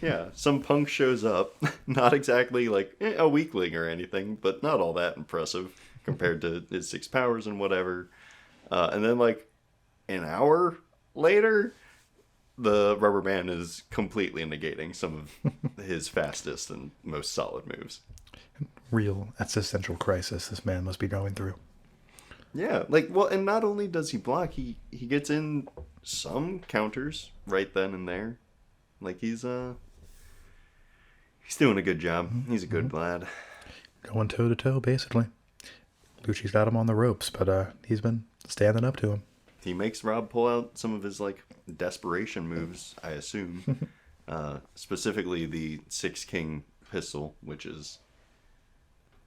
yeah, some punk shows up, not exactly like a weakling or anything, but not all that impressive compared to his 6 powers and whatever. And then like an hour later, the rubber band is completely negating some of his fastest and most solid moves. Real existential crisis this man must be going through. Yeah, like, well, and not only does he block, he gets in some counters right then and there. Like, he's doing a good job. He's a good lad. Going toe to toe, basically. Lucci's got him on the ropes, but he's been standing up to him. He makes Rob pull out some of his like desperation moves, I assume. Specifically the 6 King pistol, which is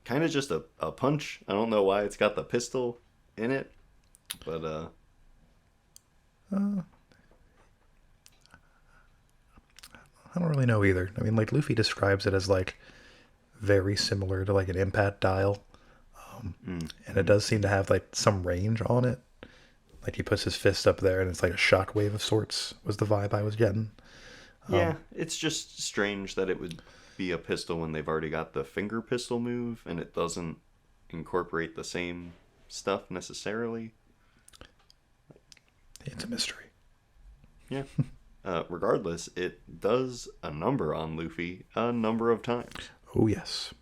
kind of just a punch. I don't know why it's got the pistol in it, but I don't really know either. I mean, like, Luffy describes it as like very similar to like an impact dial, and it does seem to have like some range on it. Like, he puts his fist up there and it's like a shockwave of sorts, was the vibe I was getting. Yeah, it's just strange that it would be a pistol when they've already got the finger pistol move and it doesn't incorporate the same stuff necessarily. It's a mystery. Yeah. Regardless, it does a number on Luffy a number of times. Oh, yes.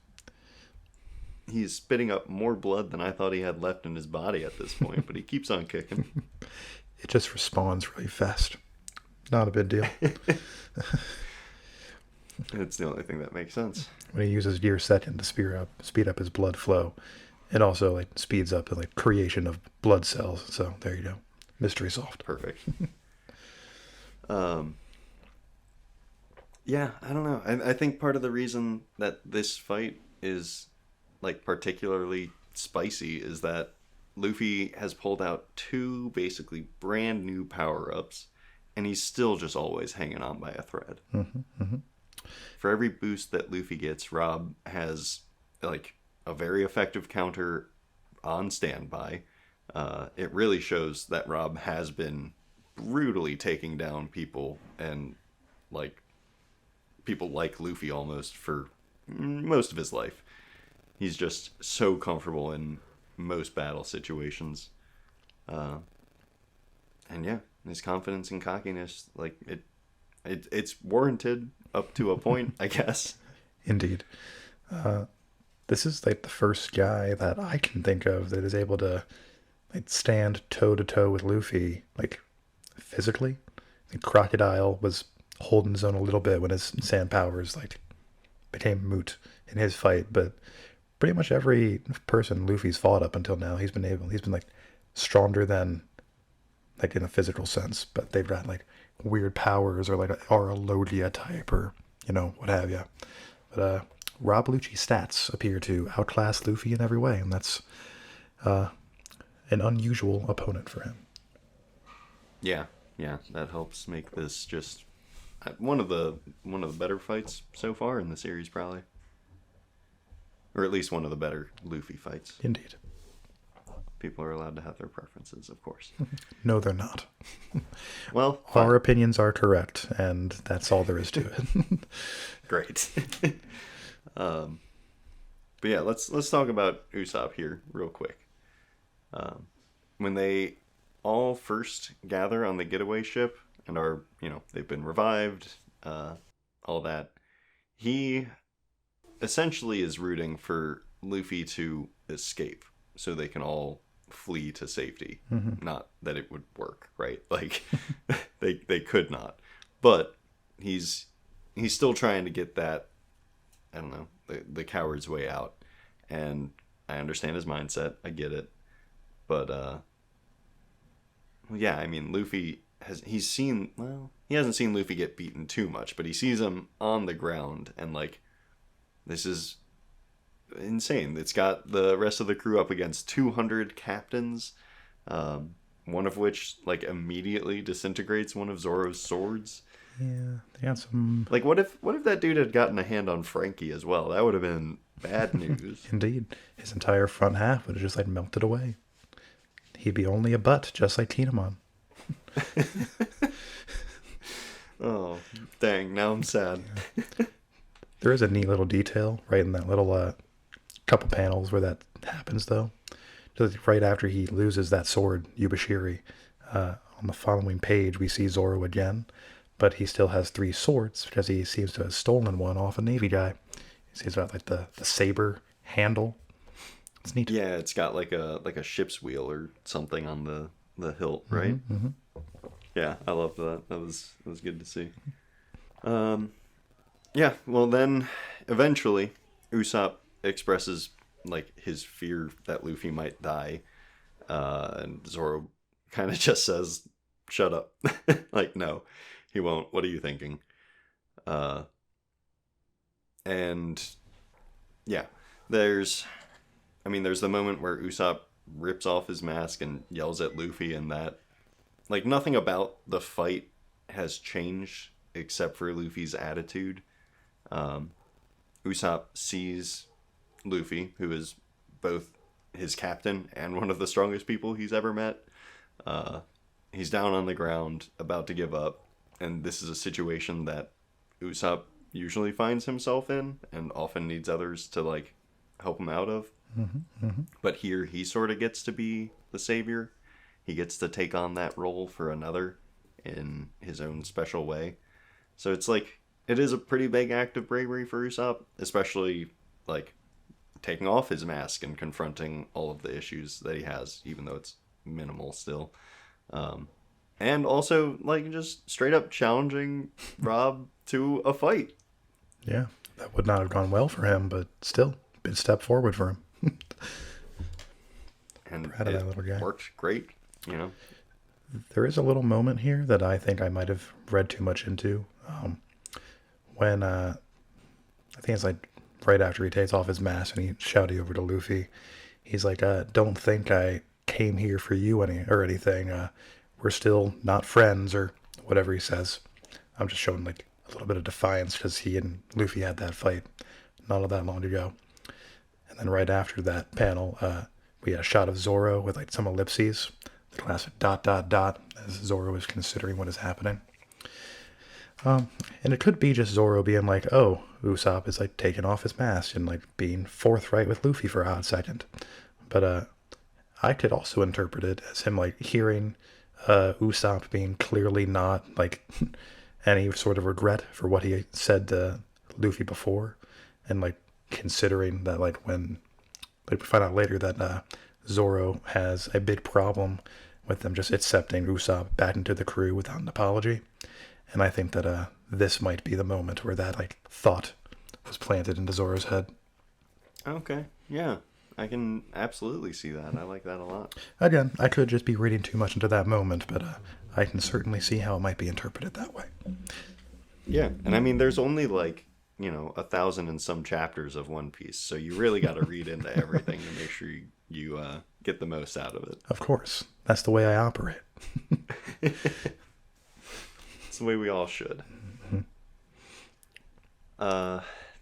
He's spitting up more blood than I thought he had left in his body at this point, but he keeps on kicking. It just responds really fast. Not a big deal. It's the only thing that makes sense. When he uses gear second to speed up his blood flow, it also like speeds up the like creation of blood cells. So there you go. Mystery solved. Perfect. Yeah, I don't know. I think part of the reason that this fight is like particularly spicy is that Luffy has pulled out 2 basically brand new power-ups, and he's still just always hanging on by a thread. For every boost that Luffy gets, Rob has like a very effective counter on standby. It really shows that Rob has been brutally taking down people, and like people like Luffy almost for most of his life. He's just so comfortable in most battle situations. And yeah, his confidence and cockiness, like it's warranted up to a point, I guess. Indeed. This is like the first guy that I can think of that is able to like stand toe to toe with Luffy, like physically. I think Crocodile was holding his own a little bit when his sand powers like became moot in his fight, but pretty much every person Luffy's fought up until now, he's been like stronger than like in a physical sense, but they've got like weird powers or like a Logia type or what have you. But Rob Lucci's stats appear to outclass Luffy in every way, and that's an unusual opponent for him. Yeah, that helps make this just one of the better fights so far in the series, probably, or at least one of the better Luffy fights. Indeed. People are allowed to have their preferences, of course. No, they're not. Well, our opinions are correct, and that's all there is to it. Great. But yeah, let's talk about Usopp here real quick. When they all first gather on the getaway ship and are, they've been revived, all that, he essentially is rooting for Luffy to escape so they can all flee to safety. Mm-hmm. Not that it would work, right? Like they could not. But he's still trying to get that, I don't know, the coward's way out. And I understand his mindset. I get it. But yeah, I mean, Luffy he hasn't seen Luffy get beaten too much, but he sees him on the ground and like, this is insane. It's got the rest of the crew up against 200 captains, one of which like immediately disintegrates one of Zoro's swords. Yeah, they got some. Like, what if that dude had gotten a hand on Frankie as well? That would have been bad news. Indeed, his entire front half would have just like melted away. He'd be only a butt, just like Tinamon. Oh, dang! Now I'm sad. Yeah. There is a neat little detail right in that little couple panels where that happens, though. Just right after he loses that sword, Yubashiri, on the following page we see Zoro again, but he still has 3 swords because he seems to have stolen one off a Navy guy. He's got like the saber handle. It's neat. Yeah, it's got like a ship's wheel or something on the hilt, right? Mm-hmm, mm-hmm. Yeah, I loved that. That was good to see. Yeah, well then, eventually, Usopp expresses, like, his fear that Luffy might die, and Zoro kind of just says, shut up. Like, no, he won't. What are you thinking? And, yeah, there's the moment where Usopp rips off his mask and yells at Luffy, and that, like, nothing about the fight has changed except for Luffy's attitude. Usopp sees Luffy, who is both his captain and one of the strongest people he's ever met. He's down on the ground, about to give up, and this is a situation that Usopp usually finds himself in and often needs others to, like, help him out of. Mm-hmm, mm-hmm. But here he sort of gets to be the savior. He gets to take on that role for another in his own special way. So it's like, it is a pretty big act of bravery for Usopp, especially like taking off his mask and confronting all of the issues that he has, even though it's minimal still. And also like just straight up challenging Rob to a fight. Yeah, that would not have gone well for him, but still, big step forward for him. And Proud of that little guy. Worked great, There is a little moment here that I think I might have read too much into. When I think it's like right after he takes off his mask and he shouted over to Luffy, he's like, "Don't think I came here for you or anything. We're still not friends," or whatever he says. I'm just showing like a little bit of defiance because he and Luffy had that fight not all that long ago. And then right after that panel, we had a shot of Zoro with like some ellipses, the classic ... as Zoro is considering what is happening. And it could be just Zoro being like, oh, Usopp is like taking off his mask and like being forthright with Luffy for a hot second. But I could also interpret it as him like hearing Usopp being clearly not like any sort of regret for what he said to Luffy before, and like considering that like when we find out later that Zoro has a big problem with them just accepting Usopp back into the crew without an apology. And I think that this might be the moment where that like thought was planted into Zoro's head. Okay, yeah, I can absolutely see that. I like that a lot. Again, I could just be reading too much into that moment, but I can certainly see how it might be interpreted that way. Yeah, and I mean, there's only like 1,000 and some chapters of One Piece, so you really got to read into everything to make sure you get the most out of it. Of course, that's the way I operate. It's the way we all should. Mm-hmm.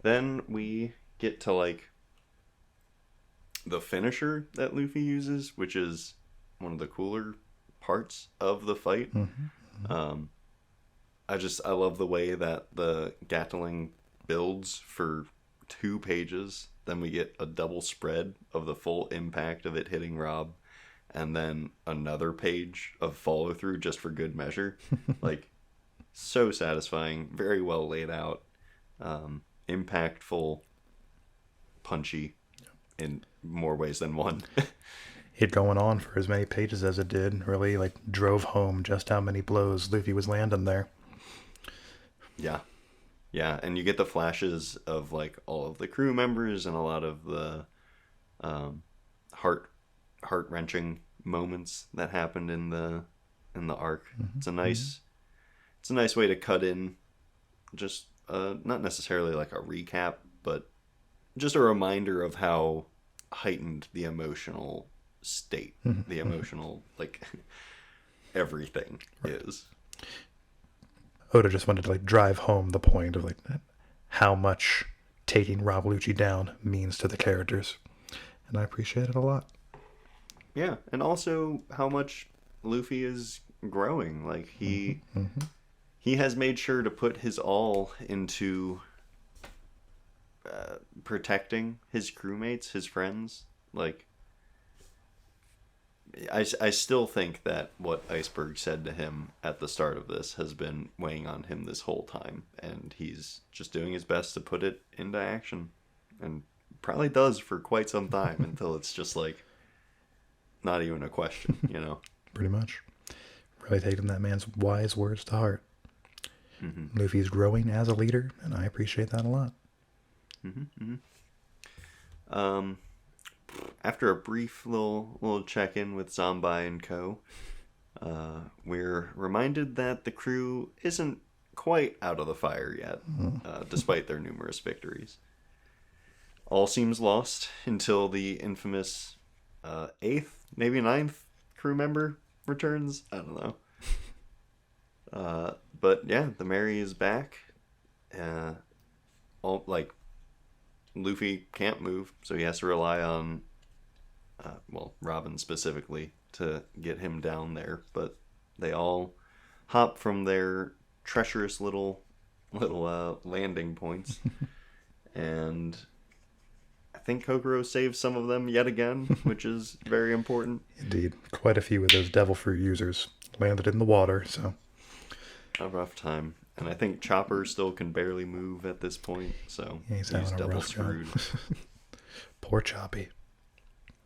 Then we get to like the finisher that Luffy uses, which is one of the cooler parts of the fight. I love the way that the Gatling builds for 2 pages. Then we get a double spread of the full impact of it hitting Rob, and then another page of follow through just for good measure. Like, so satisfying, very well laid out, impactful, punchy in more ways than one. It going on for as many pages as it did really like drove home just how many blows Luffy was landing there. Yeah, and you get the flashes of like all of the crew members and a lot of the heart-wrenching moments that happened in the arc. It's a nice way to cut in just not necessarily like a recap, but just a reminder of how heightened the emotional state, the emotional like everything is. Oda just wanted to like drive home the point of like how much taking Rob Lucci down means to the characters, and I appreciate it a lot. Yeah, and also how much Luffy is growing. Like he has made sure to put his all into protecting his crewmates, his friends. Like I still think that what Iceberg said to him at the start of this has been weighing on him this whole time, and he's just doing his best to put it into action, and probably does for quite some time until it's just like not even a question, you know? Pretty much. Really taking that man's wise words to heart. Luffy's growing as a leader, and I appreciate that a lot. After a brief little check-in with Zombai and co, we're reminded that the crew isn't quite out of the fire yet, despite their numerous victories. All seems lost until the infamous 8th, maybe 9th crew member returns. I don't know. But yeah, the Mary is back. Luffy can't move, so he has to rely on, Robin specifically to get him down there. But they all hop from their treacherous little landing points, and I think Kokoro saves some of them yet again, which is very important. Indeed, quite a few of those devil fruit users landed in the water, so a rough time. And I think Chopper still can barely move at this point, so yeah, he's double screwed. Poor Choppy.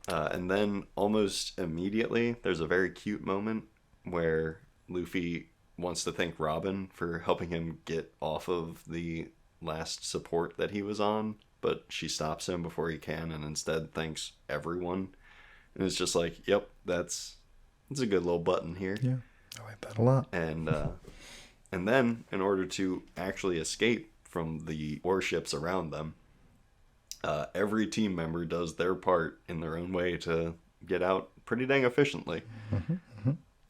And then almost immediately, there's a very cute moment where Luffy wants to thank Robin for helping him get off of the last support that he was on, but she stops him before he can and instead thanks everyone. And it's just like, yep, that's a good little button here. Yeah, I like that a lot. And then, in order to actually escape from the warships around them, every team member does their part in their own way to get out pretty dang efficiently.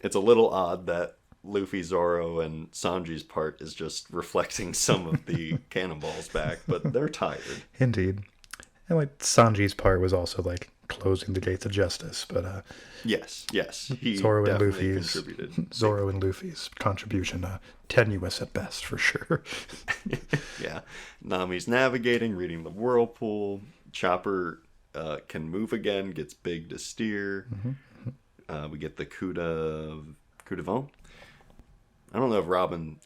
It's a little odd that Luffy, Zoro, and Sanji's part is just reflecting some of the cannonballs back, but they're tired. Indeed. And like Sanji's part was also like closing the gates of justice, but yes, he Zoro and definitely Luffy's contributed. Zoro and Luffy's contribution tenuous at best for sure. Yeah, Nami's navigating, reading the whirlpool. Chopper can move again, gets big to steer. We get the coup de vent. I don't know if Robin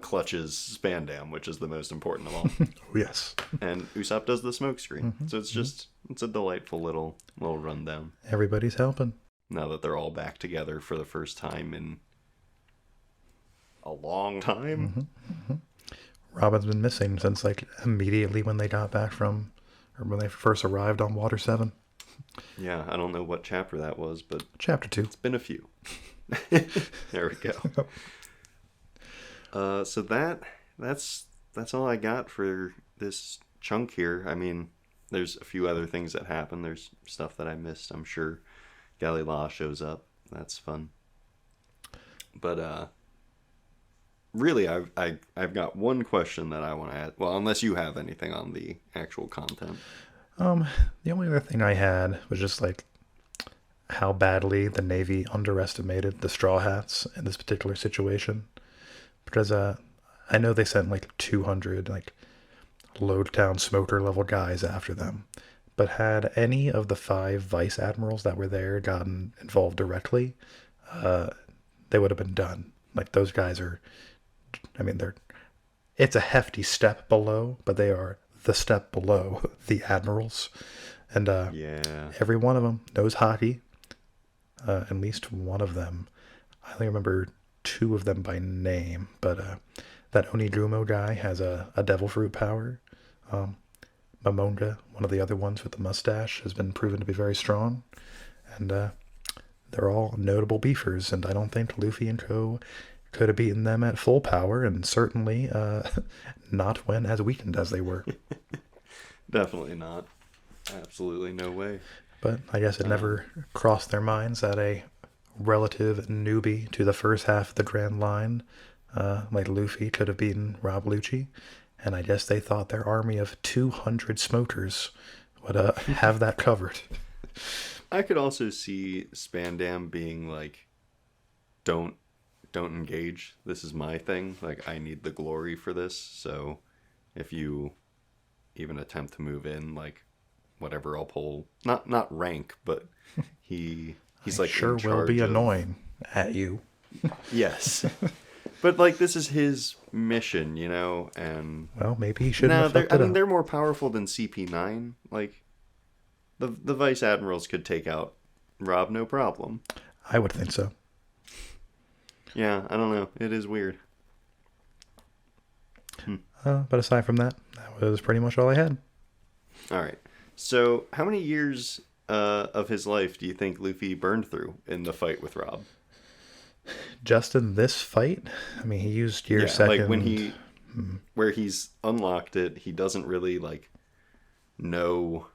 clutches Spandam, which is the most important of all. Oh, yes. And Usopp does the smoke screen. So it's a delightful little rundown. Everybody's helping. Now that they're all back together for the first time in a long time. Robin's been missing since like immediately when they got back from, or when they first arrived on Water 7. Yeah, I don't know what chapter that was, but Chapter 2. It's been a few. There we go. So that's all I got for this chunk here. I mean, there's a few other things that happen. There's stuff that I missed, I'm sure. Galila shows up. That's fun. But really, I've got one question that I want to ask. Well, unless you have anything on the actual content. Um, the only other thing I had was just like how badly the Navy underestimated the Straw Hats in this particular situation. Because I know they sent like 200 like load down smoker level guys after them, but had any of the five vice admirals that were there gotten involved directly, uh, they would have been done. Like those guys are, I mean, they're it's a hefty step below, but they are the step below the admirals, and Yeah. every one of them knows hockey. At least one of them. I only remember two of them by name, but that Onigumo guy has a devil fruit power. Um, Mamonga, one of the other ones with the mustache, has been proven to be very strong, and they're all notable beefers. And I don't think Luffy and Co. could have beaten them at full power, and certainly not when as weakened as they were. Definitely not. Absolutely no way. But I guess it never crossed their minds that a relative newbie to the first half of the Grand Line, like Luffy, could have beaten Rob Lucci. And I guess they thought their army of 200 smokers would have that covered. I could also see Spandam being like, don't engage. This is my thing. Like, I need the glory for this. So if you even attempt to move in, like, whatever, I'll pull. Not rank, but he's I like sure in will be charge of. annoying at you. Yes. But like this is his mission, and Well, maybe he shouldn't no, have fucked it up. they're more powerful than CP9. Like the vice admirals could take out Rob no problem. I would think so. Yeah, I don't know. It is weird. But aside from that, that was pretty much all I had. All right. So, how many years of his life do you think Luffy burned through in the fight with Rob? Just in this fight, I mean, he used Gear Yeah, Second. like when where he's unlocked it, he doesn't really like know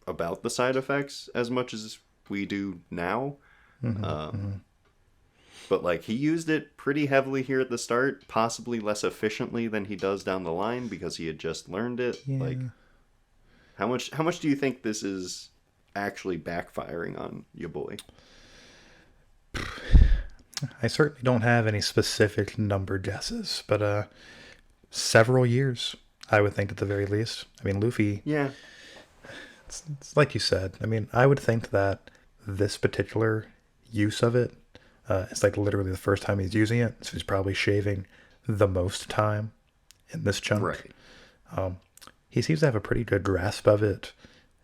about the side effects as much as we do now. But like he used it pretty heavily here at the start, possibly less efficiently than he does down the line because he had just learned it. Yeah. Like how much do you think this is actually backfiring on your boy? I certainly don't have any specific number guesses, but several years, I would think at the very least. I mean, Luffy, Yeah. it's like you said. I mean, I would think that this particular use of it, it's like literally the first time he's using it, so he's probably shaving the most time in this chunk. Right. He seems to have a pretty good grasp of it.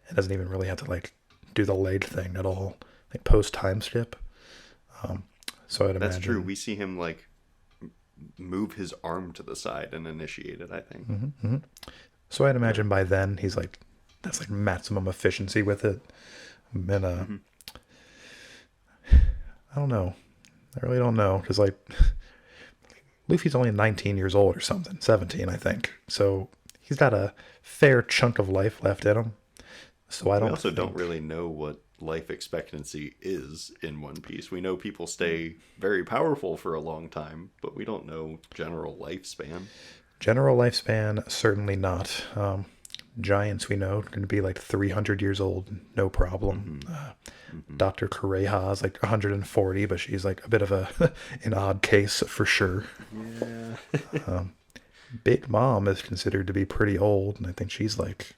It doesn't even really have to like do the lathe thing at all, like post time skip. So I'd imagine That's true. We see him like move his arm to the side and initiate it, I think. So I'd imagine by then he's like that's like maximum efficiency with it. And I don't know. I really don't know because like Luffy's only 19 years old or something, 17 I think. So he's got a fair chunk of life left in him. So I don't. We also don't really know what life expectancy is in One Piece. We know people stay very powerful for a long time, but we don't know general lifespan. General lifespan, certainly not. Giants, we know, are going to be like 300 years old, no problem. Dr. Kureha is like 140, but she's like a bit of an odd case for sure. Yeah. Big Mom is considered to be pretty old, and I think she's like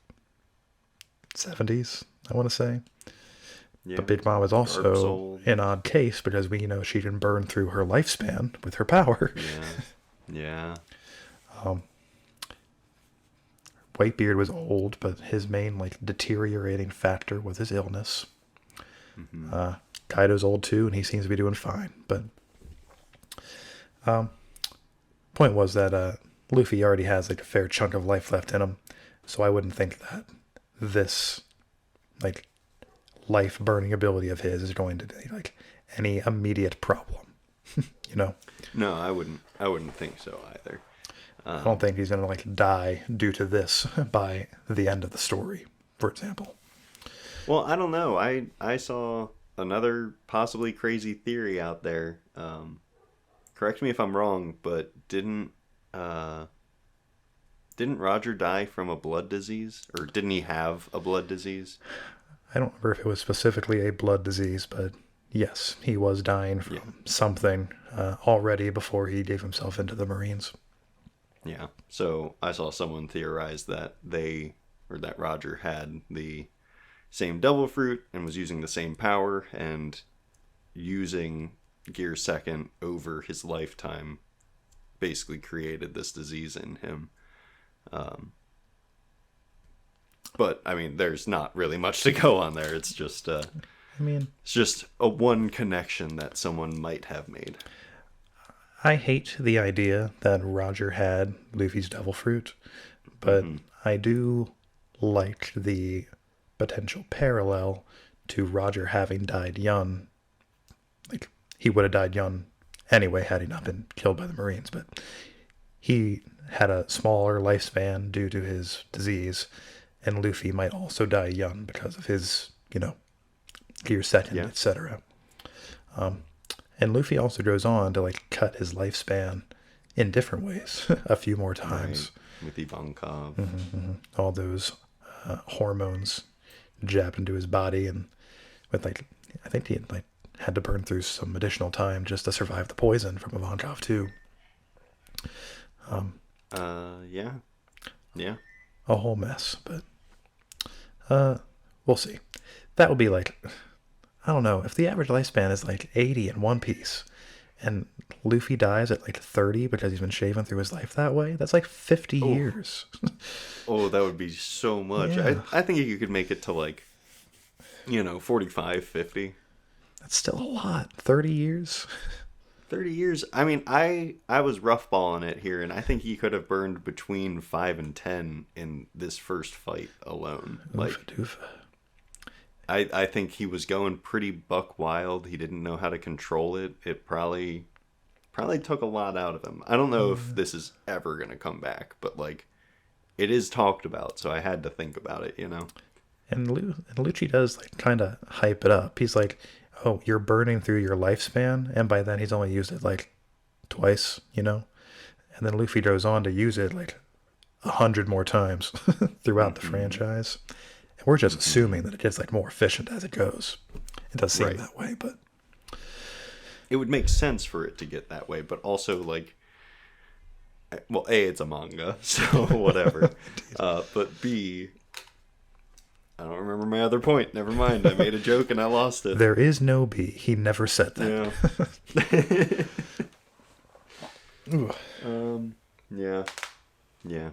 70s, I want to say. Yeah. But Big Mom is also an odd case because we know she can burn through her lifespan with her power. Yeah. Whitebeard was old, but his main like deteriorating factor was his illness. Kaido's old too, and he seems to be doing fine. But point was that Luffy already has like a fair chunk of life left in him, so I wouldn't think that this like life burning ability of his is going to be like any immediate problem. No, I wouldn't think so either. I don't think he's going to like die due to this by the end of the story, for example. Well, I don't know. I saw another possibly crazy theory out there. correct me if I'm wrong, but didn't Roger die from a blood disease? Or didn't he have a blood disease? I don't remember if it was specifically a blood disease, but yes, he was dying from something already before he gave himself into the Marines. Yeah. So I saw someone theorize that that Roger had the same devil fruit and was using the same power, and using Gear Second over his lifetime basically created this disease in him. But I mean, there's not really much to go on there. It's just it's just a one connection that someone might have made. I hate the idea that Roger had Luffy's devil fruit, but I do like the potential parallel to Roger having died young. Like, he would have died young anyway had he not been killed by the Marines, but he had a smaller lifespan due to his disease, and Luffy might also die young because of his, Gear Second, etc. And Luffy also goes on to cut his lifespan in different ways a few more times. Right. With Ivankov. All those hormones jabbed into his body, and with I think he had to burn through some additional time just to survive the poison from Ivankov too. Yeah. A whole mess, but we'll see. That would be I don't know, if the average lifespan is 80 in One Piece, and Luffy dies at 30 because he's been shaving through his life that way, that's 50 years. Oh, that would be so much. Yeah. I think you could make it to 45, 50. That's still a lot. 30 years? 30 years. I mean, I was roughballing it here, and I think he could have burned between 5 and 10 in this first fight alone. Oofa-doofa. I think he was going pretty buck wild. He didn't know how to control it. It probably took a lot out of him. I don't know if this is ever going to come back, but it is talked about, so I had to think about it, And Lucci does kind of hype it up. He's like, oh, you're burning through your lifespan, and by then he's only used it twice, And then Luffy goes on to use it 100 more times throughout the franchise. And we're just assuming that it gets more efficient as it goes. It does seem that way, but it would make sense for it to get that way, but also well, A, it's a manga, so whatever. But B, I don't remember my other point. Never mind. I made a joke and I lost it. There is no B. He never said that. Yeah. Yeah.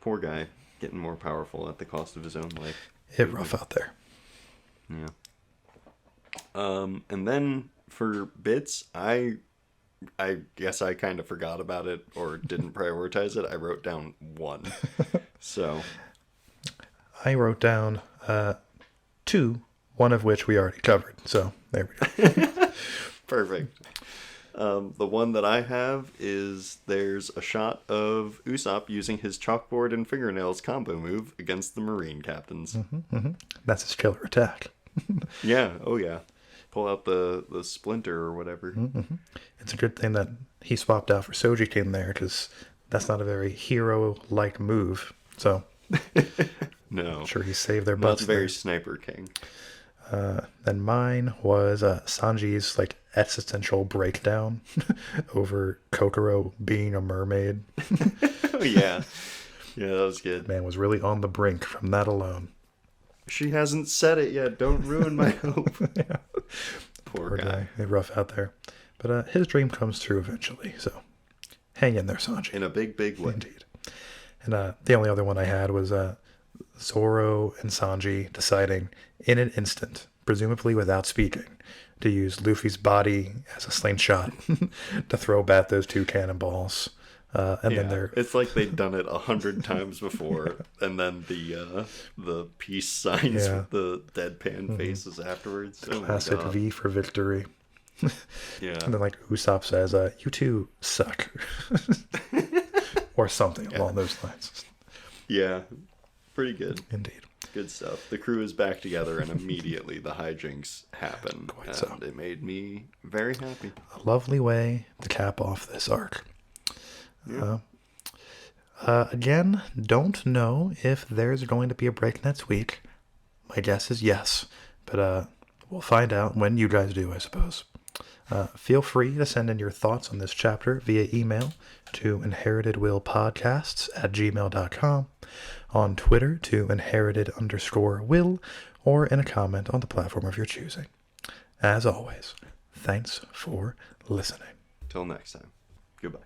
Poor guy. Getting more powerful at the cost of his own life. It's rough out there. Yeah. And then for bits, I guess I kind of forgot about it or didn't prioritize it. I wrote down 1. So I wrote down 2, one of which we already covered. So there we go. Perfect. The one that I have is there's a shot of Usopp using his chalkboard and fingernails combo move against the Marine captains. That's his killer attack. Yeah. Oh, yeah. Pull out the splinter or whatever. It's a good thing that he swapped out for Sojikin there, because that's not a very hero-like move. So no. I'm sure he saved their butts. Not very Sniper King. Then mine was Sanji's existential breakdown over Kokoro being a mermaid. Oh, yeah. Yeah, that was good. Man was really on the brink from that alone. She hasn't said it yet. Don't ruin my hope. Yeah. Poor guy. Rough out there. But his dream comes true eventually. So hang in there, Sanji. In a big, big way. Indeed. And the only other one I had was Zoro and Sanji deciding in an instant, presumably without speaking, to use Luffy's body as a slingshot to throw back those 2 cannonballs. Then they're... It's like they've done it 100 times before, and then the peace signs with the deadpan faces afterwards. Classic V for victory. Yeah. And then Usopp says, you two suck. Or something along those lines. Yeah. Pretty good. Indeed. Good stuff. The crew is back together, and immediately the hijinks happen. Quite so. It made me very happy. A lovely way to cap off this arc. Yeah. Again, don't know if there's going to be a break next week. My guess is yes, but we'll find out when you guys do, I suppose. Feel free to send in your thoughts on this chapter via email to inheritedwillpodcasts@gmail.com, on Twitter to inherited_will, or in a comment on the platform of your choosing. As always, thanks for listening. Till next time. Goodbye.